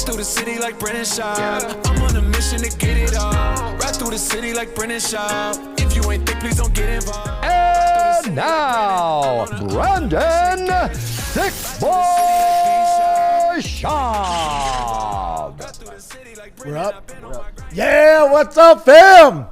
through the city like Brennan Schaub. I'm on a mission to get it all. Ride through the city like Brennan Schaub. If you ain't thick, please don't get involved. And now, Brandon Thick Boy Schaub. We're up. Yeah, what's up, fam?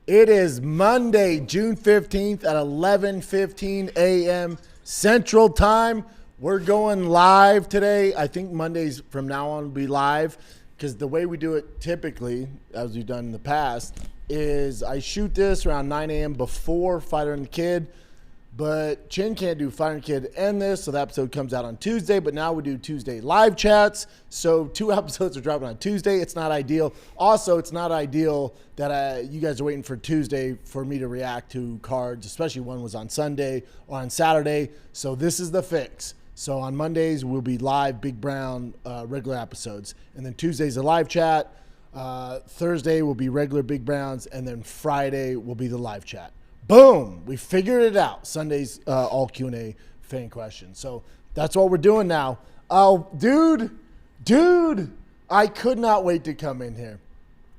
It is Monday, June 15th at 11:15 a.m. Central Time. We're going live today. I think Mondays from now on will be live because the way we do it typically, as we've done in the past, is I shoot this around 9 a.m. before Fighter and the Kid. But Chin can't do Fighter and Kid and this, so the episode comes out on Tuesday. But now we do Tuesday live chats. So 2 episodes are dropping on Tuesday. It's not ideal. Also, it's not ideal that you guys are waiting for Tuesday for me to react to cards, especially one was on Sunday or on Saturday. So this is the fix. So on Mondays, we'll be live Big Brown regular episodes. And then Tuesday's a live chat. Thursday will be regular Big Browns. And then Friday will be the live chat. Boom, we figured it out. Sunday's all Q&A fan questions. So that's what we're doing now. Oh, dude, I could not wait to come in here.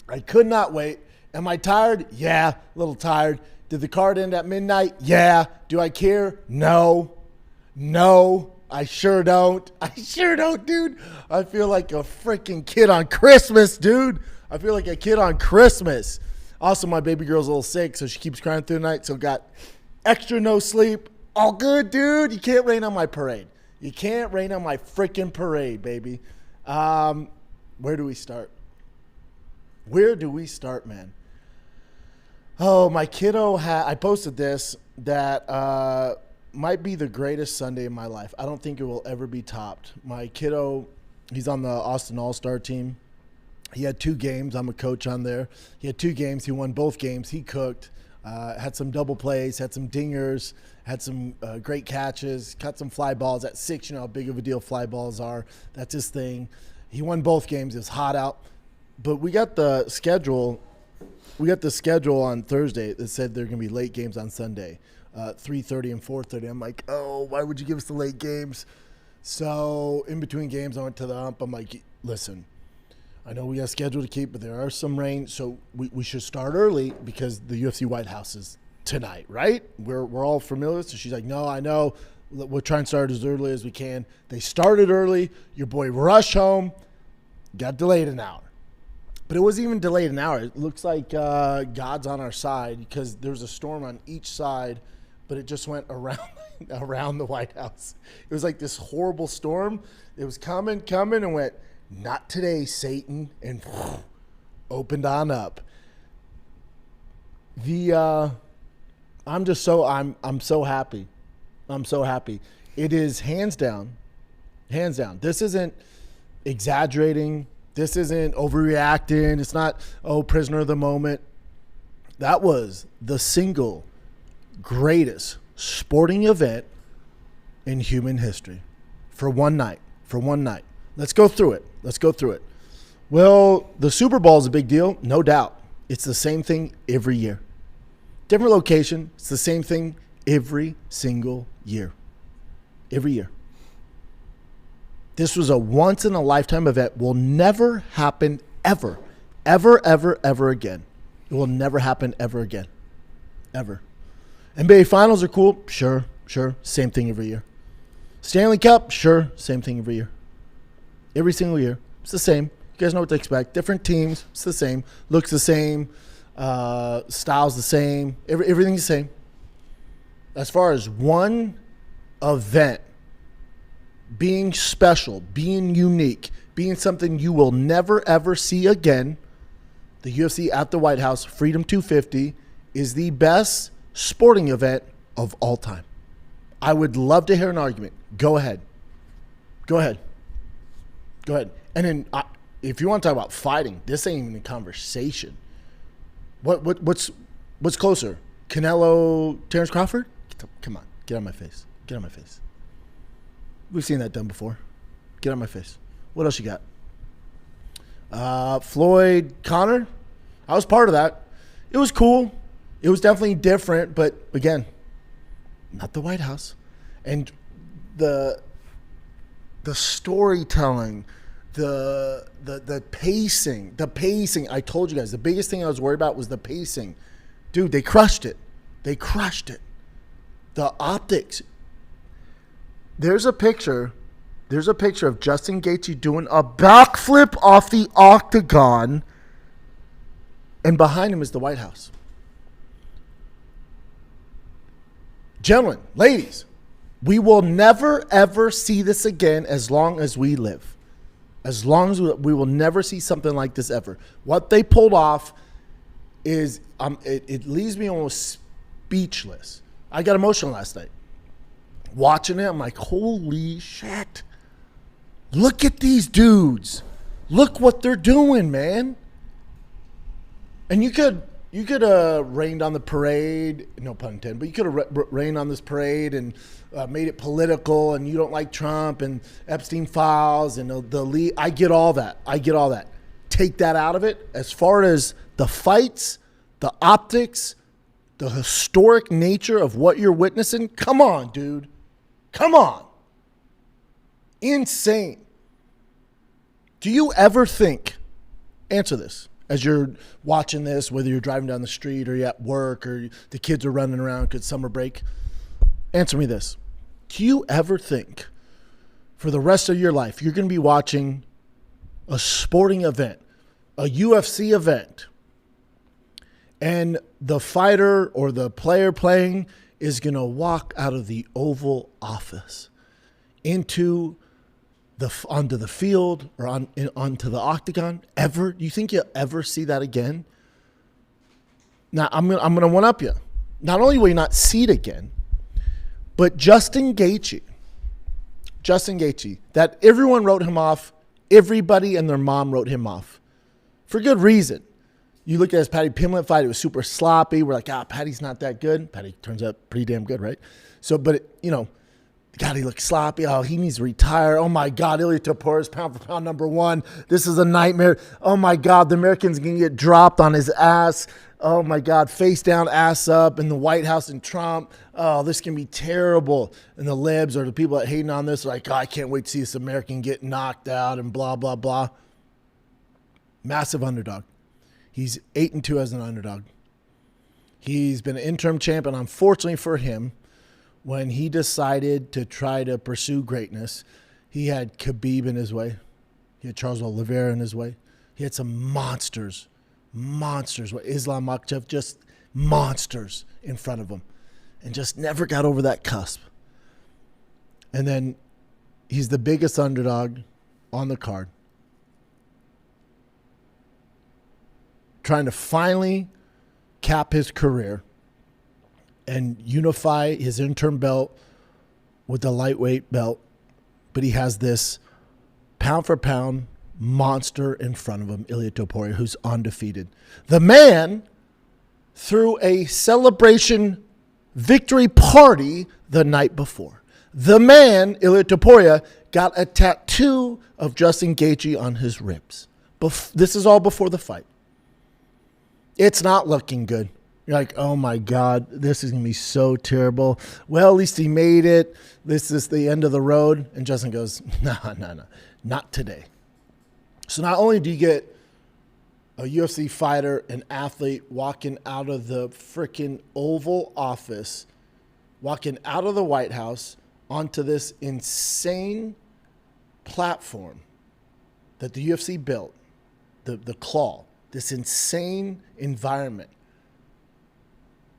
I could not wait. Am I tired? Yeah, a little tired. Did the card end at midnight? Yeah. Do I care? No, I sure don't. Dude. I feel like a freaking kid on Christmas, dude. I feel like a kid on Christmas. Also, my baby girl's a little sick, so she keeps crying through the night, so got extra no sleep. All good, dude. You can't rain on my parade. You can't rain on my freaking parade, baby. Where do we start? Man? Oh, my kiddo I posted this that might be the greatest Sunday of my life. I don't think it will ever be topped. My kiddo, he's on the Austin All-Star team. He had 2 games. I'm a coach on there. He had 2 games. He won both games. He cooked, had some double plays, had some dingers, had some great catches, caught some fly balls at 6. You know how big of a deal fly balls are. That's his thing. He won both games. It was hot out. But we got the schedule. We got the schedule on Thursday that said there are going to be late games on Sunday, 3:30 and 4:30. I'm like, oh, why would you give us the late games? So in between games, I went to the ump. I'm like, listen, I know we got a schedule to keep, but there are some rain, so we should start early because the UFC White House is tonight, right? We're all familiar. So she's like, no, I know. We'll try and start as early as we can. They started early. Your boy rushed home. Got delayed an hour. But it wasn't even delayed an hour. It looks like God's on our side because there was a storm on each side, but it just went around the White House. It was like this horrible storm. It was coming, and went, not today, Satan, and opened on up. I'm so happy. I'm so happy. It is hands down. This isn't exaggerating. This isn't overreacting. It's not, prisoner of the moment. That was the single greatest sporting event in human history for one night. Let's go through it. Well, the Super Bowl is a big deal, no doubt. It's the same thing every year. Different location. It's the same thing every single year. Every year. This was a once-in-a-lifetime event. Will never happen ever. Ever again. It will never happen ever again. Ever. NBA Finals are cool. Sure. Same thing every year. Stanley Cup. Sure. Same thing every year. Every single year. It's the same. You guys know what to expect. Different teams. It's the same. Looks the same. Styles the same. Everything's the same. As far as one event being special, being unique, being something you will never, ever see again, the UFC at the White House, Freedom 250, is the best sporting event of all time. I would love to hear an argument. Go ahead. And then if you want to talk about fighting, this ain't even a conversation. What's closer? Canelo, Terrence Crawford? Come on, get out of my face. We've seen that done before. Get out of my face. What else you got? Floyd, Conor. I was part of that. It was cool. It was definitely different, but again, not the White House. And the storytelling, the pacing. I told you guys, the biggest thing I was worried about was the pacing. Dude, they crushed it. The optics. There's a picture of Justin Gaethje doing a backflip off the octagon, and behind him is the White House. Gentlemen, ladies, we will never, ever see this again as long as we live. As long as we will never see something like this ever. What they pulled off is, it leaves me almost speechless. I got emotional last night. Watching it, I'm like, holy shit. Look at these dudes. Look what they're doing, man. And you could rained on the parade, no pun intended, but you could have rained on this parade and made it political, and you don't like Trump and Epstein files and the lead. I get all that. Take that out of it. As far as the fights, the optics, the historic nature of what you're witnessing, come on, dude. Come on. Insane. Do you ever think, answer this, as you're watching this, whether you're driving down the street or you're at work or the kids are running around because summer break, answer me this. Do you ever think for the rest of your life you're going to be watching a sporting event, a UFC event, and the fighter or the player playing is going to walk out of the Oval Office onto the field or onto the octagon? Ever? Do you think you'll ever see that again? Now, I'm gonna one up you. Not only will you not see it again, but Justin Gaethje, that everyone wrote him off. Everybody and their mom wrote him off for good reason. You look at his Paddy Pimblett fight; it was super sloppy. We're like, Paddy's not that good. Paddy turns out pretty damn good, right? So, but God, he looks sloppy. Oh, he needs to retire. Oh, my God, Ilia Topuria is pound for pound number one. This is a nightmare. Oh, my God, the American's going to get dropped on his ass. Oh, my God, face down, ass up in the White House and Trump. Oh, this can be terrible. And the libs or the people that hating on this are like, I can't wait to see this American get knocked out and blah, blah, blah. Massive underdog. He's 8-2 as an underdog. He's been an interim champion, unfortunately for him. When he decided to try to pursue greatness, he had Khabib in his way. He had Charles Oliveira in his way. He had some monsters. Islam Makhachev, just monsters in front of him. And just never got over that cusp. And then he's the biggest underdog on the card. Trying to finally cap his career and unify his interim belt with the lightweight belt. But he has this pound for pound monster in front of him, Ilia Topuria, who's undefeated. The man threw a celebration victory party the night before. The man, Ilia Topuria, got a tattoo of Justin Gaethje on his ribs. This is all before the fight. It's not looking good. You're like, oh my God, this is going to be so terrible. Well, at least he made it. This is the end of the road. And Justin goes, no, not today. So not only do you get a UFC fighter, an athlete walking out of the freaking Oval Office, walking out of the White House onto this insane platform that the UFC built, the claw, this insane environment.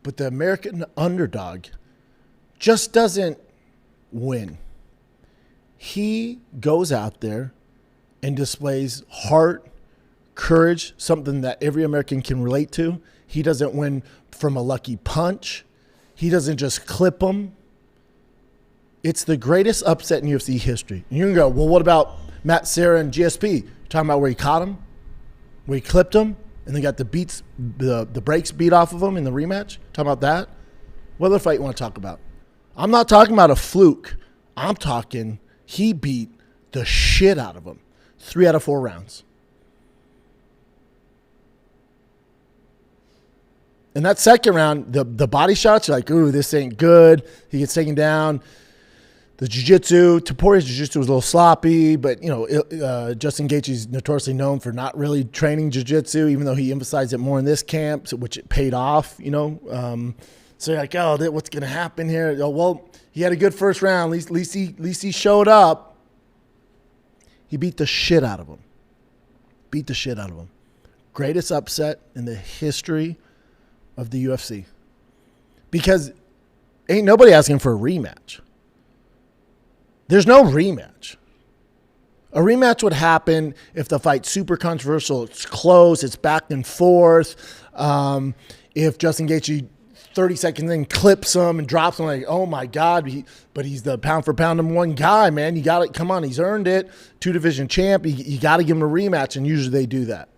But the American underdog just doesn't win. He goes out there and displays heart, courage, something that every American can relate to. He doesn't win from a lucky punch. He doesn't just clip them. It's the greatest upset in UFC history. And you're going to go, well, what about Matt Serra and GSP? You're talking about where he caught him, where he clipped him, and then got the brakes beat off of him in the rematch? Talking about that? What other fight you want to talk about? I'm not talking about a fluke. I'm talking he beat the shit out of him. 3 out of 4 rounds. In that second round, the body shots, you're like, ooh, this ain't good. He gets taken down. the jiu-jitsu. Topuria's jiu-jitsu was a little sloppy, but, Justin Gaethje is notoriously known for not really training jiu-jitsu, even though he emphasized it more in this camp, which it paid off, So you're like, oh, what's going to happen here? Oh, well, he had a good first round. At least he showed up. He beat the shit out of him. Greatest upset in the history of the UFC. Because ain't nobody asking for a rematch. There's no rematch. A rematch would happen if the fight's super controversial, it's close, it's back and forth. If Justin Gaethje 30 seconds in clips him and drops him, like, oh my God, but he's the pound for pound number one guy, man. You got it. Come on, he's earned it. 2-division champ. You got to give him a rematch, and usually they do that.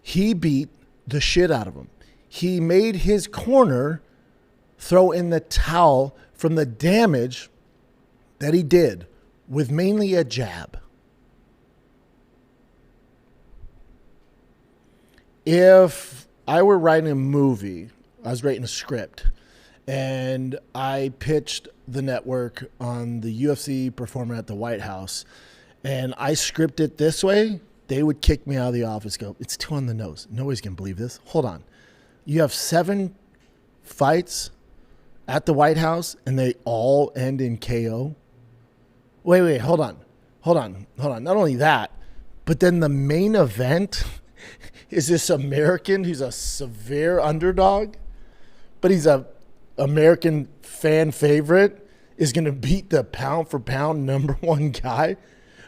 He beat the shit out of him. He made his corner throw in the towel from the damage that he did with mainly a jab. If I were writing a movie, I was writing a script, and I pitched the network on the UFC performer at the White House, and I script it this way, they would kick me out of the office, go, it's too on the nose. Nobody's going to believe this. Hold on. You have 7 fights at the White House, and they all end in KO? Wait, hold on. Not only that, but then the main event is this American who's a severe underdog, but he's a American fan favorite, is going to beat the pound for pound number one guy?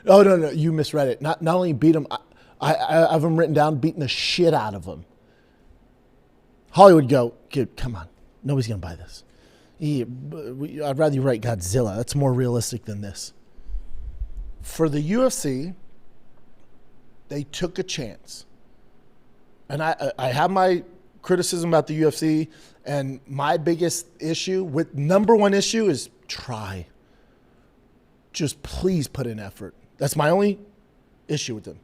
Oh, no, you misread it. Not only beat him, I have him written down, beating the shit out of him. Hollywood go, kid, come on. Nobody's going to buy this. I'd rather you write Godzilla. That's more realistic than this. For the UFC, they took a chance. And I have my criticism about the UFC, and my biggest issue, number one issue, is try. Just please put in effort. That's my only issue with them.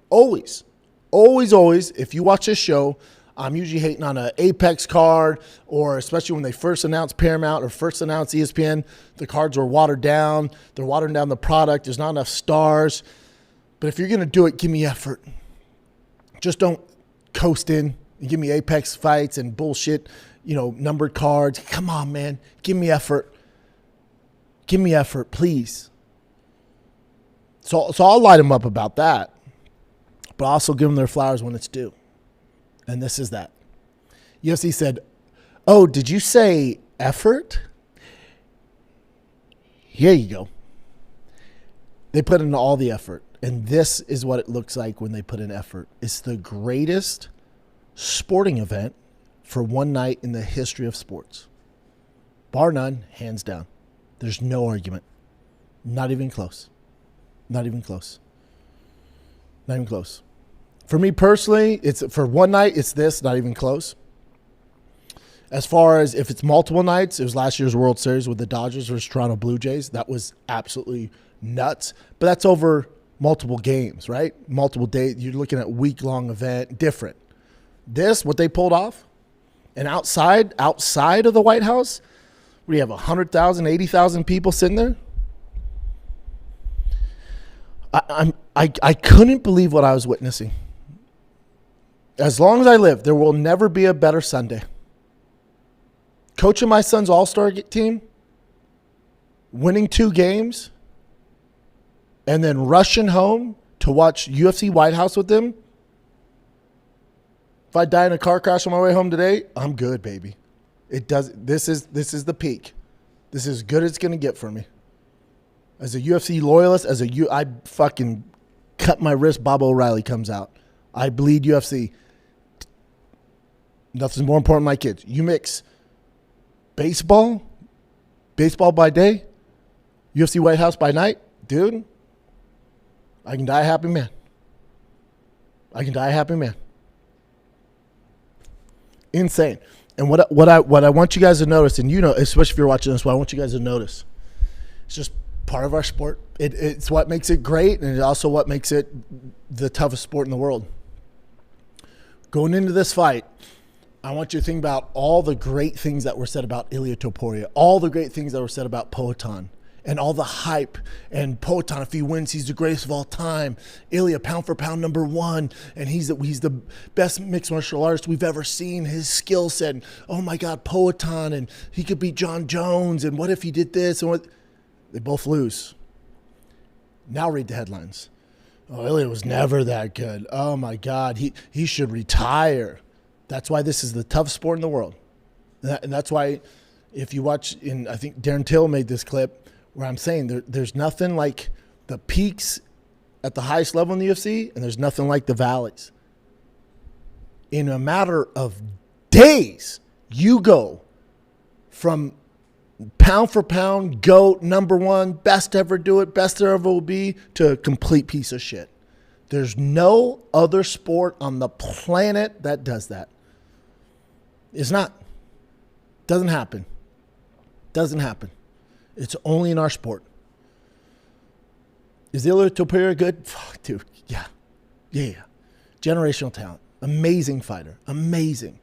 Always, if you watch this show, I'm usually hating on an Apex card, or especially when they first announced Paramount or first announced ESPN, the cards were watered down. They're watering down the product. There's not enough stars. But if you're going to do it, give me effort. Just don't coast in and give me Apex fights and bullshit, numbered cards. Come on, man. Give me effort. Give me effort, please. So I'll light them up about that. But I'll also give them their flowers when it's due. And this is that. UFC said, oh, did you say effort? Here you go. They put in all the effort. And this is what it looks like when they put in effort. It's the greatest sporting event for one night in the history of sports. Bar none, hands down. There's no argument. Not even close. Not even close. For me personally, it's for one night, it's this, not even close. As far as if it's multiple nights, it was last year's World Series with the Dodgers versus Toronto Blue Jays. That was absolutely nuts. But that's over multiple games, right? Multiple days. You're looking at week-long event, different. This, what they pulled off, and outside of the White House, we have 100,000, 80,000 people sitting there. I couldn't believe what I was witnessing. As long as I live, there will never be a better Sunday. Coaching my son's all-star team, winning 2 games, and then rushing home to watch UFC White House with them. If I die in a car crash on my way home today, I'm good, baby. This is the peak. This is as good as it's going to get for me. As a UFC loyalist, I fucking cut my wrist, Bob O'Reilly comes out. I bleed UFC. Nothing's more important than my kids. You mix baseball by day, UFC White House by night, dude, I can die a happy man. Insane. And what I want you guys to notice, and especially if you're watching this, what I want you guys to notice, it's just part of our sport. It's what makes it great, and it's also what makes it the toughest sport in the world. Going into this fight, I want you to think about all the great things that were said about Ilia Topuria, all the great things that were said about Poatan, and all the hype. And Poatan, if he wins, he's the greatest of all time. Ilia, pound for pound, #1, and he's the best mixed martial artist we've ever seen. His skill set, and, oh my God, Poatan, and he could beat John Jones, and what if he did this? And what? They both lose. Now read the headlines. Oh, Ilia was never that good. Oh my God, he should retire. That's why this is the toughest sport in the world. And that's why if you watch, I think Darren Till made this clip where I'm saying there's nothing like the peaks at the highest level in the UFC, and there's nothing like the valleys. In a matter of days, you go from pound for pound, GOAT, #1, best to ever do it, best there ever will be, to a complete piece of shit. There's no other sport on the planet that does that. It's not. Doesn't happen. Doesn't happen. It's only in our sport. Is Ilia Topuria good? Fuck, dude, yeah. Generational talent. Amazing fighter. Amazing.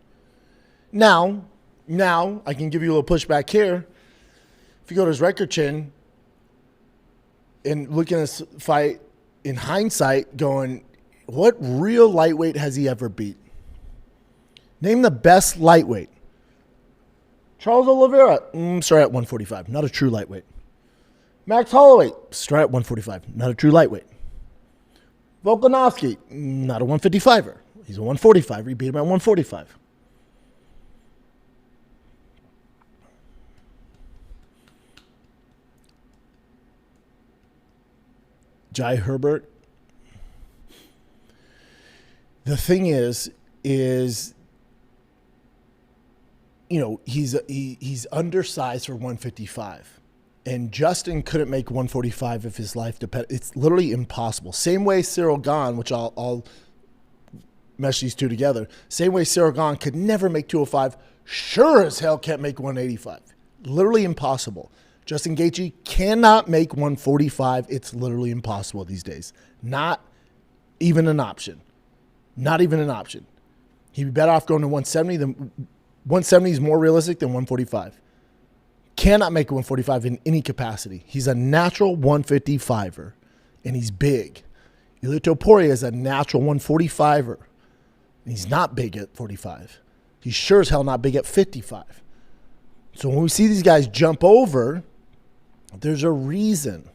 Now, I can give you a little pushback here. If you go to his record chin and look at this fight in hindsight going, what real lightweight has he ever beat? Name the best lightweight. Charles Oliveira, start at 145, not a true lightweight. Max Holloway, start at 145, not a true lightweight. Volkanovski, not a 155er. He's a 145er. He beat him at 145. Jai Herbert. The thing is he's undersized for 155, and Justin couldn't make 145 if his life depended. It's literally impossible. Same way Ciryl Gane, which I'll mesh these two together. Same way Ciryl Gane could never make 205. Sure as hell can't make 185. Literally impossible. Justin Gaethje cannot make 145. It's literally impossible these days. Not even an option. Not even an option. He'd be better off going to 170 than 170 is more realistic than 145. Cannot make 145 in any capacity. He's a natural 155er, and he's big. Ilia Topuria is a natural 145er, and he's not big at 45. He's sure as hell not big at 55. So when we see these guys jump over, there's a reason.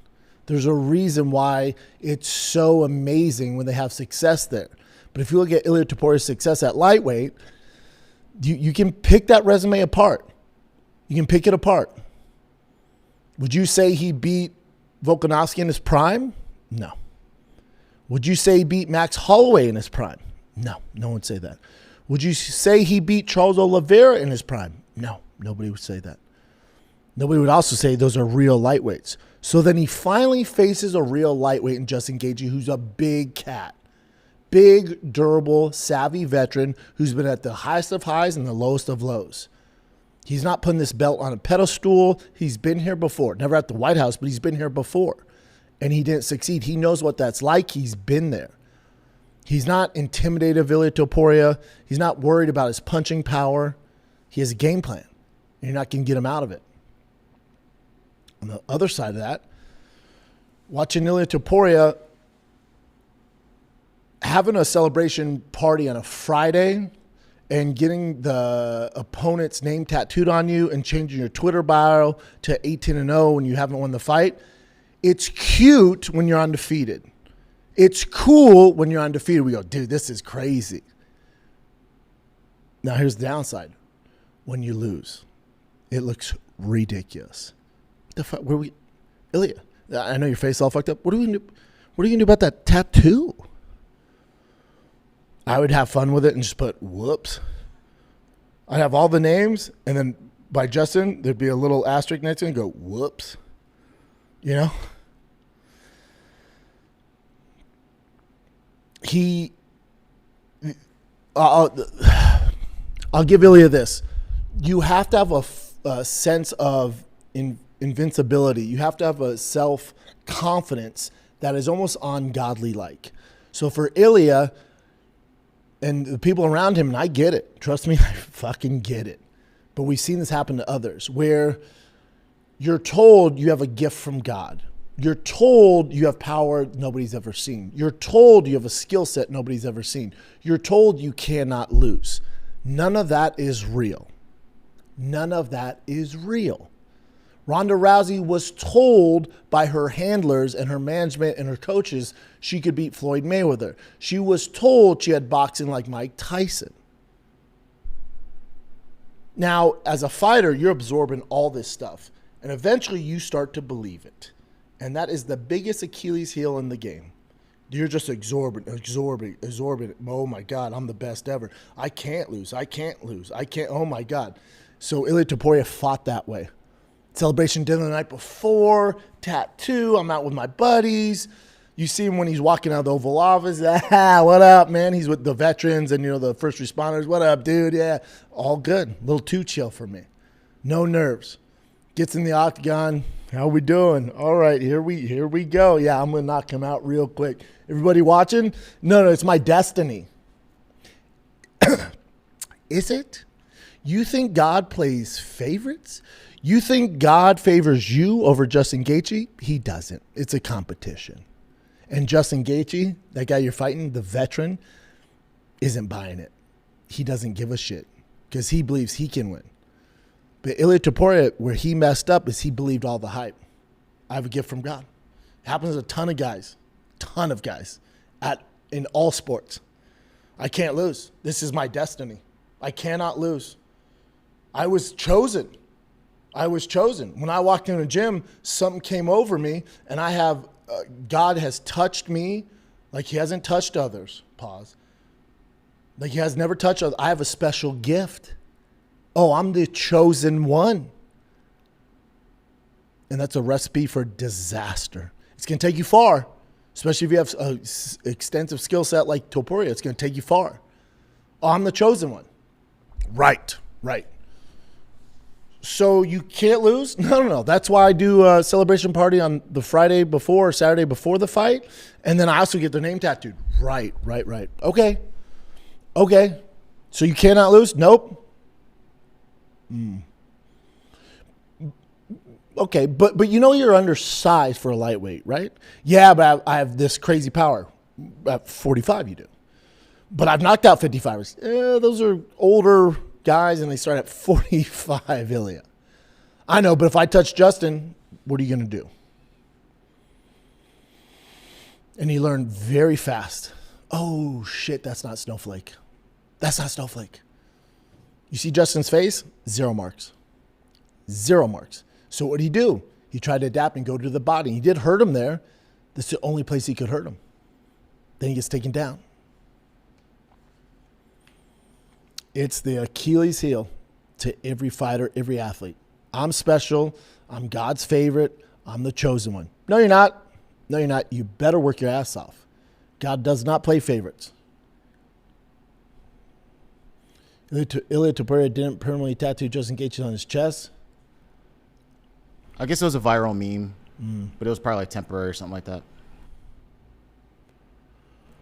There's a reason why it's so amazing when they have success there. But if you look at Ilia Topuria's success at lightweight, you can pick that resume apart. You can pick it apart. Would you say he beat Volkanovski in his prime? No. Would you say he beat Max Holloway in his prime? No. No one would say that. Would you say he beat Charles Oliveira in his prime? No. Nobody would say that. Nobody would also say those are real lightweights. So then he finally faces a real lightweight in Justin Gaethje, who's a big cat. Big, durable, savvy veteran who's been at the highest of highs and the lowest of lows. He's not putting this belt on a pedestal. He's been here before. Never at the White House, but he's been here before. And he didn't succeed. He knows what that's like. He's been there. He's not intimidated of Ilia Topuria. He's not worried about his punching power. He has a game plan. And you're not going to get him out of it. On the other side of that, watching Ilia Topuria having a celebration party on a Friday and getting the opponent's name tattooed on you and changing your Twitter bio to 18-0 when you haven't won the fight, it's cute when you're undefeated. It's cool when you're undefeated. We go, dude, this is crazy. Now here's the downside. When you lose, it looks ridiculous. What the fuck? Where we, Ilia? I know your face all fucked up. What are you gonna do about that tattoo? I would have fun with it and just put whoops. I'd have all the names, and then by Justin, there'd be a little asterisk next to it and go whoops. You know? I'll give Ilia this. You have to have a sense of invincibility. You have to have a self-confidence that is almost ungodly-like. So for Ilia, And the people around him, and I get it. Trust me, I fucking get it. But we've seen this happen to others where you're told you have a gift from God. You're told you have power nobody's ever seen. You're told you have a skill set nobody's ever seen. You're told you cannot lose. None of that is real. None of that is real. Ronda Rousey was told by her handlers and her management and her coaches she could beat Floyd Mayweather. She was told she had boxing like Mike Tyson. Now, as a fighter, you're absorbing all this stuff, and eventually you start to believe it. And that is the biggest Achilles heel in the game. You're just exorbitant. Oh my God, I'm the best ever. I can't lose. Oh my God. So Ilia Topuria fought that way. Celebration dinner the night before, tattoo, I'm out with my buddies. You see him when he's walking out of the Oval Office. What up, man? He's with the veterans and, the first responders. What up, dude? Yeah, all good. A little too chill for me. No nerves. Gets in the octagon. How we doing? All right, here we go. Yeah, I'm going to knock him out real quick. Everybody watching? No, it's my destiny. Is it? You think God plays favorites? You think God favors you over Justin Gaethje? He doesn't. It's a competition. And Justin Gaethje, that guy you're fighting, the veteran, isn't buying it. He doesn't give a shit because he believes he can win. But Ilia Topuria, where he messed up is he believed all the hype. I have a gift from God. It happens to a ton of guys in all sports. I can't lose. This is my destiny. I cannot lose. I was chosen. When I walked in the gym, something came over me, and I have, God has touched me like he hasn't touched others. Pause. Like he has never touched others. I have a special gift. Oh, I'm the chosen one. And that's a recipe for disaster. It's going to take you far, especially if you have an extensive skill set like Topuria. It's going to take you far. Oh, I'm the chosen one. Right. So you can't lose? No. That's why I do a celebration party on the Friday before or Saturday before the fight. And then I also get their name tattooed. Right. Okay. So you cannot lose? Nope. Okay, but you're undersized for a lightweight, right? Yeah, but I have this crazy power. At 45 you do. But I've knocked out 55ers. Those are older guys, and they start at 45, Ilia. I know, but if I touch Justin, what are you going to do? And he learned very fast. Oh, shit, that's not Snowflake. You see Justin's face? 0 marks. So what did he do? He tried to adapt and go to the body. He did hurt him there. That's the only place he could hurt him. Then he gets taken down. It's the Achilles heel to every fighter, every athlete. I'm special. I'm God's favorite. I'm the chosen one. No, you're not. You better work your ass off. God does not play favorites. Ilia Topuria didn't permanently tattoo Justin Gaethje on his chest. I guess it was a viral meme, but it was probably like temporary or something like that.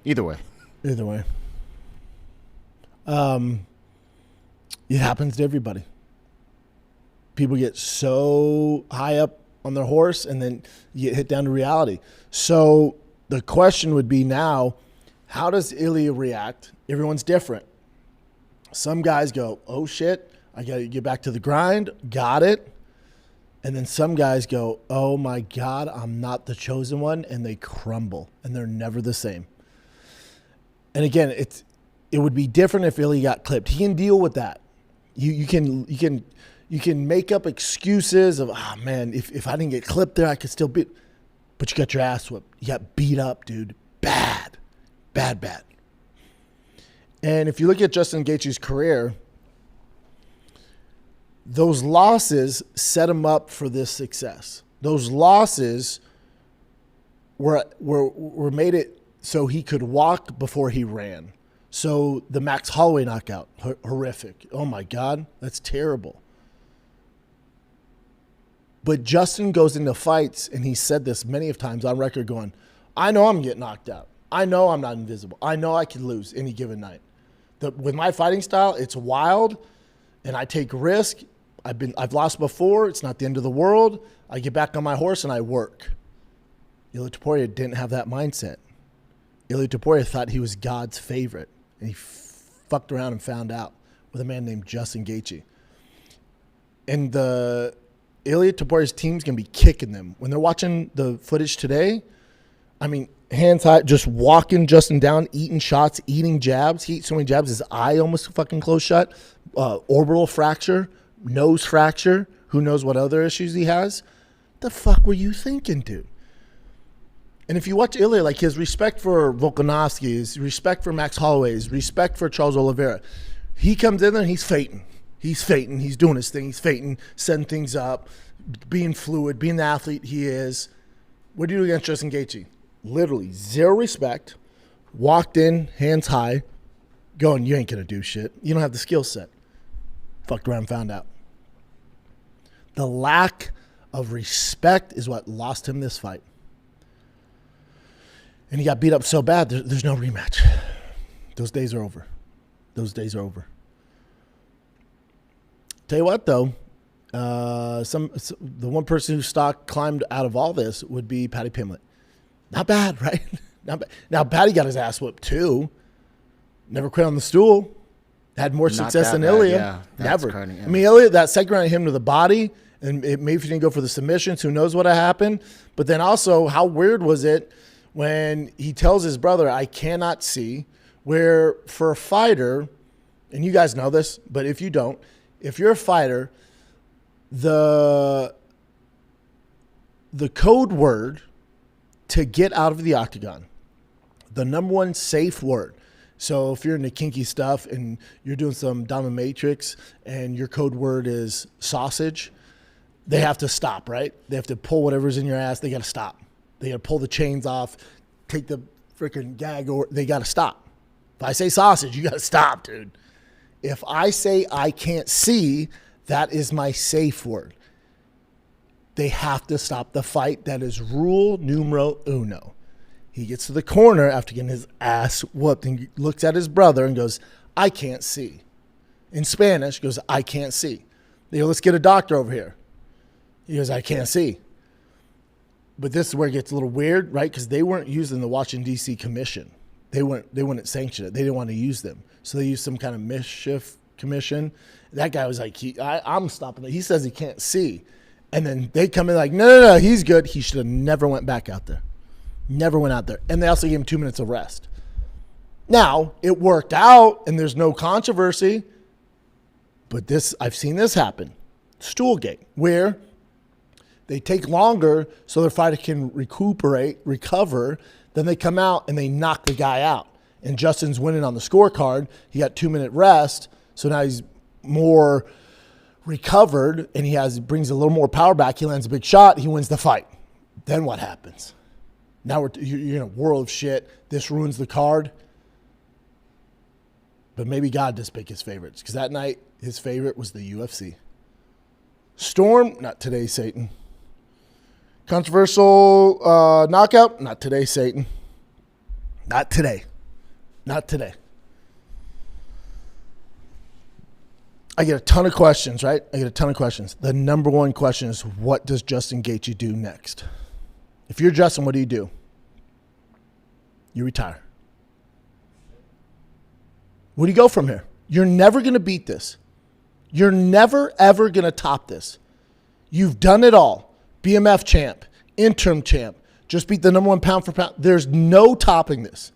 Either way. It happens to everybody. People get so high up on their horse and then you get hit down to reality. So the question would be now, how does Ilia react? Everyone's different. Some guys go, oh shit, I got to get back to the grind. Got it. And then some guys go, oh my God, I'm not the chosen one. And they crumble and they're never the same. And again, it would be different if Ilia got clipped. He can deal with that. You can make up excuses of, man, if I didn't get clipped there, I could still beat. But you got your ass whipped. You got beat up, dude. Bad. And if you look at Justin Gaethje's career, those losses set him up for this success. Those losses were made it so he could walk before he ran. So the Max Holloway knockout, horrific. Oh my God, that's terrible. But Justin goes into fights, and he said this many of times on record going, I know I'm getting knocked out. I know I'm not invisible. I know I can lose any given night. with my fighting style, it's wild, and I take risk. I've lost before. It's not the end of the world. I get back on my horse and I work. Ilia Topuria didn't have that mindset. Ilia Topuria thought he was God's favorite, and he fucked around and found out with a man named Justin Gaethje. And the Ilia Topuria's team's going to be kicking them. When they're watching the footage today, I mean, hands high, just walking Justin down, eating shots, eating jabs. He ate so many jabs, his eye almost fucking closed shut. Orbital fracture, nose fracture. Who knows what other issues he has? The fuck were you thinking, dude? And if you watch Ilia, like his respect for Volkanovski, his respect for Max Holloway, his respect for Charles Oliveira, he comes in there and he's fighting. He's fighting. He's doing his thing. He's fighting, setting things up, being fluid, being the athlete he is. What do you do against Justin Gaethje? Literally zero respect, walked in, hands high, going, you ain't going to do shit. You don't have the skill set. Fucked around and found out. The lack of respect is what lost him this fight. And he got beat up so bad, there's no rematch. Those days are over. Those days are over. Tell you what, though, the one person whose stock climbed out of all this would be Paddy Pimblett. Not bad, right? Not bad. Now, Paddy got his ass whooped, too. Never quit on the stool. Had more success than Ilia. Yeah, never. Cutting, yeah. I mean, Ilia, that second round hit him to the body, and maybe if he didn't go for the submissions, who knows what happened. But then also, how weird was it when he tells his brother, I cannot see, where for a fighter, and you guys know this, but if you don't, if you're a fighter, the code word to get out of the octagon, the number one safe word. So if you're into kinky stuff and you're doing some dominatrix and your code word is sausage, they have to stop, right? They have to pull whatever's in your ass. They got to stop. They got to pull the chains off, take the freaking gag, or they got to stop. If I say sausage, you got to stop, dude. If I say I can't see, that is my safe word. They have to stop the fight. That is rule numero uno. He gets to the corner after getting his ass whooped and looks at his brother and goes, I can't see. In Spanish, goes, I can't see. They go, let's get a doctor over here. He goes, I can't see. But this is where it gets a little weird, right? Because they weren't using the Washington, D.C. Commission. They wouldn't sanction it. They didn't want to use them. So they used some kind of mischief commission. That guy was like, I'm stopping it. He says he can't see. And then they come in like, no, he's good. He should have never went back out there. Never went out there. And they also gave him 2 minutes of rest. Now, it worked out, and there's no controversy. But I've seen this happen. Stoolgate, where they take longer so their fighter can recover. Then they come out and they knock the guy out. And Justin's winning on the scorecard. He got 2 minute rest. So now he's more recovered and he brings a little more power back. He lands a big shot. He wins the fight. Then what happens? Now you're in a world of shit. This ruins the card. But maybe God does pick his favorites. Because that night, his favorite was the UFC. Storm, not today, Satan. Controversial knockout, not today, Satan. Not today. Not today. I get a ton of questions, right? The number one question is, what does Justin Gaethje do next? If you're Justin, what do? You retire. Where do you go from here? You're never going to beat this. You're never, ever going to top this. You've done it all. BMF champ, interim champ, just beat the number one pound for pound. There's no topping this.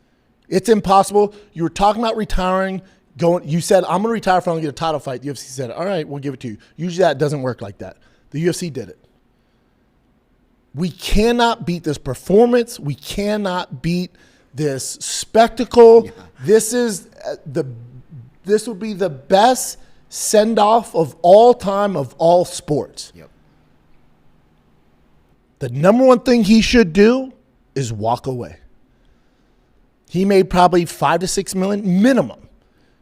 It's impossible. You were talking about retiring. You said, I'm going to retire if I don't get a title fight. The UFC said, all right, we'll give it to you. Usually that doesn't work like that. The UFC did it. We cannot beat this performance. We cannot beat this spectacle. Yeah. This would be the best send-off of all time of all sports. Yep. The number one thing he should do is walk away. He made probably $5 to $6 million minimum.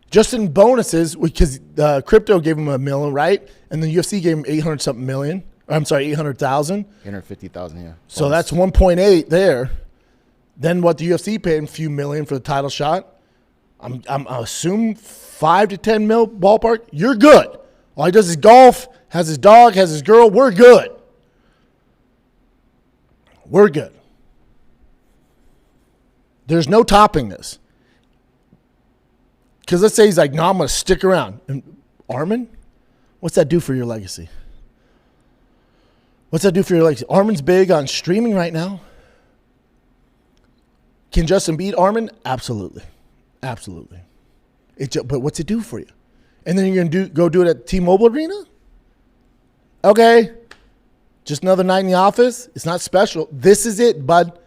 Just in bonuses, because crypto gave him $1 million, right? And the UFC gave him 800-something million. I'm sorry, 800,000. 850,000, yeah. So that's 1.8 there. Then what the UFC paid him, a few million for the title shot. I'm assume 5 to 10 mil ballpark. You're good. All he does is golf, has his dog, has his girl. We're good. We're good. There's no topping this. Because let's say he's like, no, I'm going to stick around. And Armin, what's that do for your legacy? What's that do for your legacy? Armin's big on streaming right now. Can Justin beat Armin? Absolutely. Absolutely. But what's it do for you? And then you're going to go do it at T-Mobile Arena? Okay. Just another night in the office? It's not special. This is it, bud.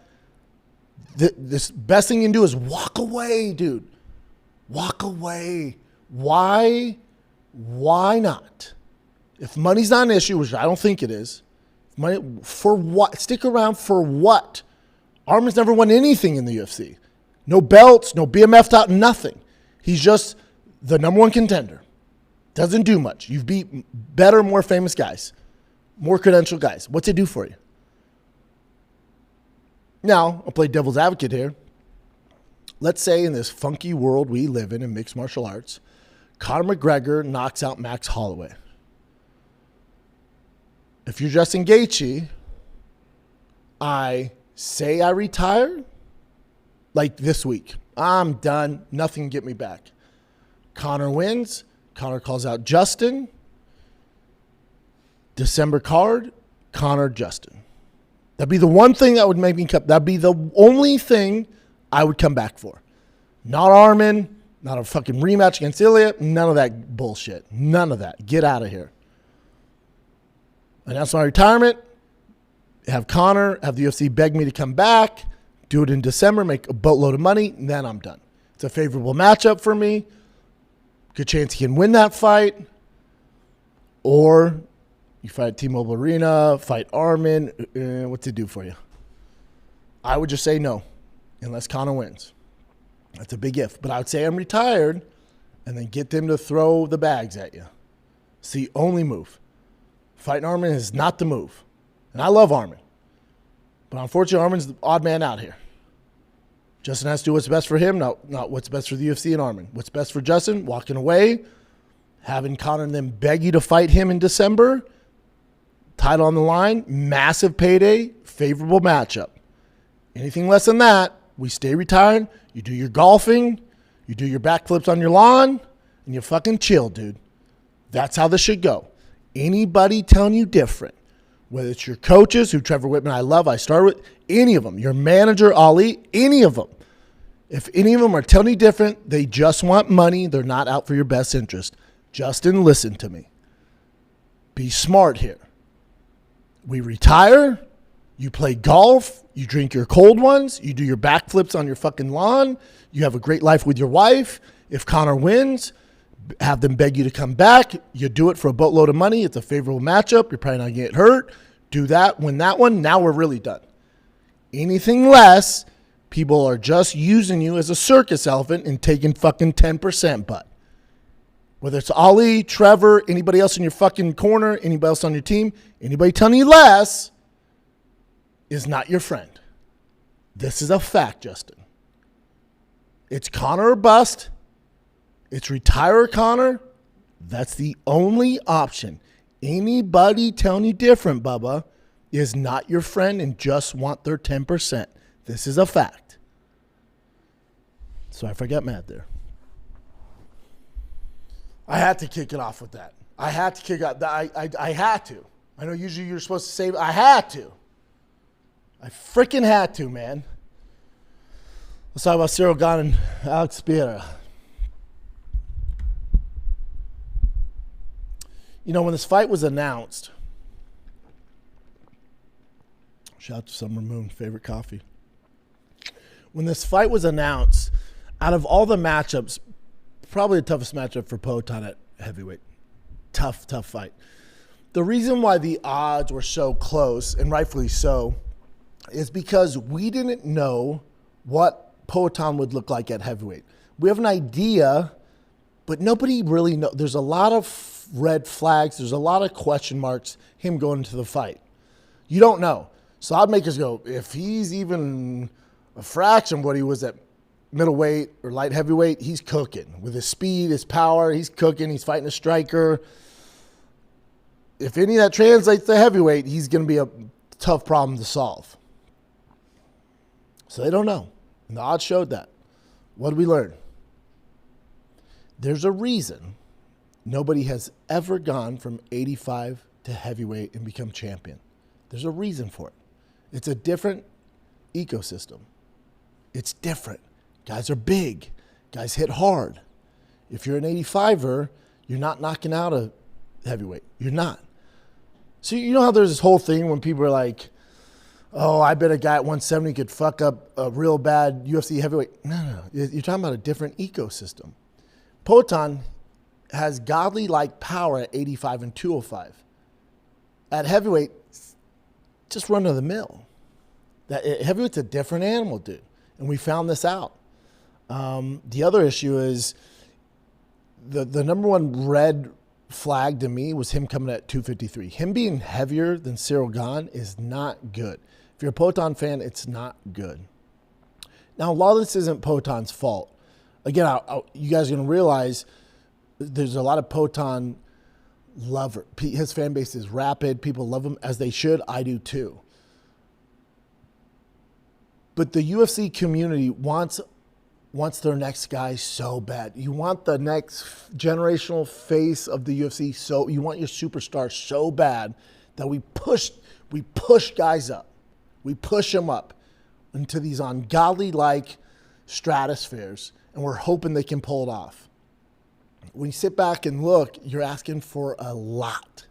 This best thing you can do is walk away, dude. Walk away. Why? Why not? If money's not an issue, which I don't think it is, money for what? Stick around for what? Armin's never won anything in the UFC. No belts, no BMF top, nothing. He's just the number one contender. Doesn't do much. You've beat better, more famous guys, more credentialed guys. What's it do for you? Now, I'll play devil's advocate here. Let's say in this funky world we live in mixed martial arts, Conor McGregor knocks out Max Holloway. If you're Justin Gaethje, I say I retire, like this week. I'm done. Nothing can get me back. Conor wins. Conor calls out Justin. December card, Conor, Justin. That'd be the one thing that would make me come. That'd be the only thing I would come back for. Not Armin, not a fucking rematch against Ilia. None of that bullshit. None of that. Get out of here. Announce my retirement. Have Conor, have the UFC beg me to come back. Do it in December, make a boatload of money, and then I'm done. It's a favorable matchup for me. Good chance he can win that fight. Or you fight at T-Mobile Arena, fight Armin. What's it do for you? I would just say no, unless Conor wins. That's a big if. But I would say I'm retired and then get them to throw the bags at you. It's the only move. Fighting Armin is not the move. And I love Armin. But unfortunately, Armin's the odd man out here. Justin has to do what's best for him, not what's best for the UFC and Armin. What's best for Justin? Walking away, having Conor and them beg you to fight him in December. Title on the line, massive payday, favorable matchup. Anything less than that, we stay retired. You do your golfing, you do your backflips on your lawn, and you fucking chill, dude. That's how this should go. Anybody telling you different, whether it's your coaches, who Trevor Whitman I love, I start with, any of them, your manager, Ali, any of them. If any of them are telling you different, they just want money. They're not out for your best interest. Justin, listen to me. Be smart here. We retire. You play golf. You drink your cold ones. You do your backflips on your fucking lawn. You have a great life with your wife. If Conor wins, have them beg you to come back. You do it for a boatload of money. It's a favorable matchup. You're probably not going to get hurt. Do that. Win that one. Now we're really done. Anything less, people are just using you as a circus elephant and taking fucking 10%, butt. Whether it's Ali, Trevor, anybody else in your fucking corner, anybody else on your team, anybody telling you less is not your friend. This is a fact, Justin. It's Conor or bust. It's retire Conor. That's the only option. Anybody telling you different, Bubba, is not your friend and just want their 10%. This is a fact. So I forgot Matt there. I had to kick it off with that. I had to kick it. I had to. I know usually you're supposed to say, I had to. I freaking had to, man. Let's talk about Ciryl Gane and Alex Pereira. You know, when this fight was announced, shout out to Summer Moon, favorite coffee. When this fight was announced, out of all the matchups, probably the toughest matchup for Poatan at heavyweight. Tough fight. The reason why the odds were so close, and rightfully so, is because we didn't know what Poatan would look like at heavyweight. We have an idea, but nobody really knows. There's a lot of red flags. There's a lot of question marks, him going into the fight. You don't know. So odd makers go, if he's even a fraction of what he was at middleweight or light heavyweight, he's cooking. With his speed, his power, he's cooking. He's fighting a striker. If any of that translates to heavyweight, he's going to be a tough problem to solve. So they don't know. And the odds showed that. What did we learn? There's a reason nobody has ever gone from 85 to heavyweight and become champion. There's a reason for it. It's a different ecosystem. It's different. Guys are big. Guys hit hard. If you're an 85er, you're not knocking out a heavyweight. You're not. So you know how there's this whole thing when people are like, oh, I bet a guy at 170 could fuck up a real bad UFC heavyweight. No. You're talking about a different ecosystem. Poatan has godly-like power at 85 and 205. At heavyweight, just run of the mill. Heavyweight's a different animal, dude. And we found this out. The other issue is the number one red flag to me was him coming at 253. Him being heavier than Ciryl Gane is not good. If you're a Poatan fan, it's not good. Now, a lot of this isn't Poatan's fault. Again, you guys are going to realize there's a lot of Poatan lover. His fan base is rapid. People love him as they should. I do too. But the UFC community wants their next guy so bad. You want the next generational face of the UFC. So you want your superstar so bad that we push guys up. We push them up into these ungodly-like stratospheres, and we're hoping they can pull it off. When you sit back and look, you're asking for a lot.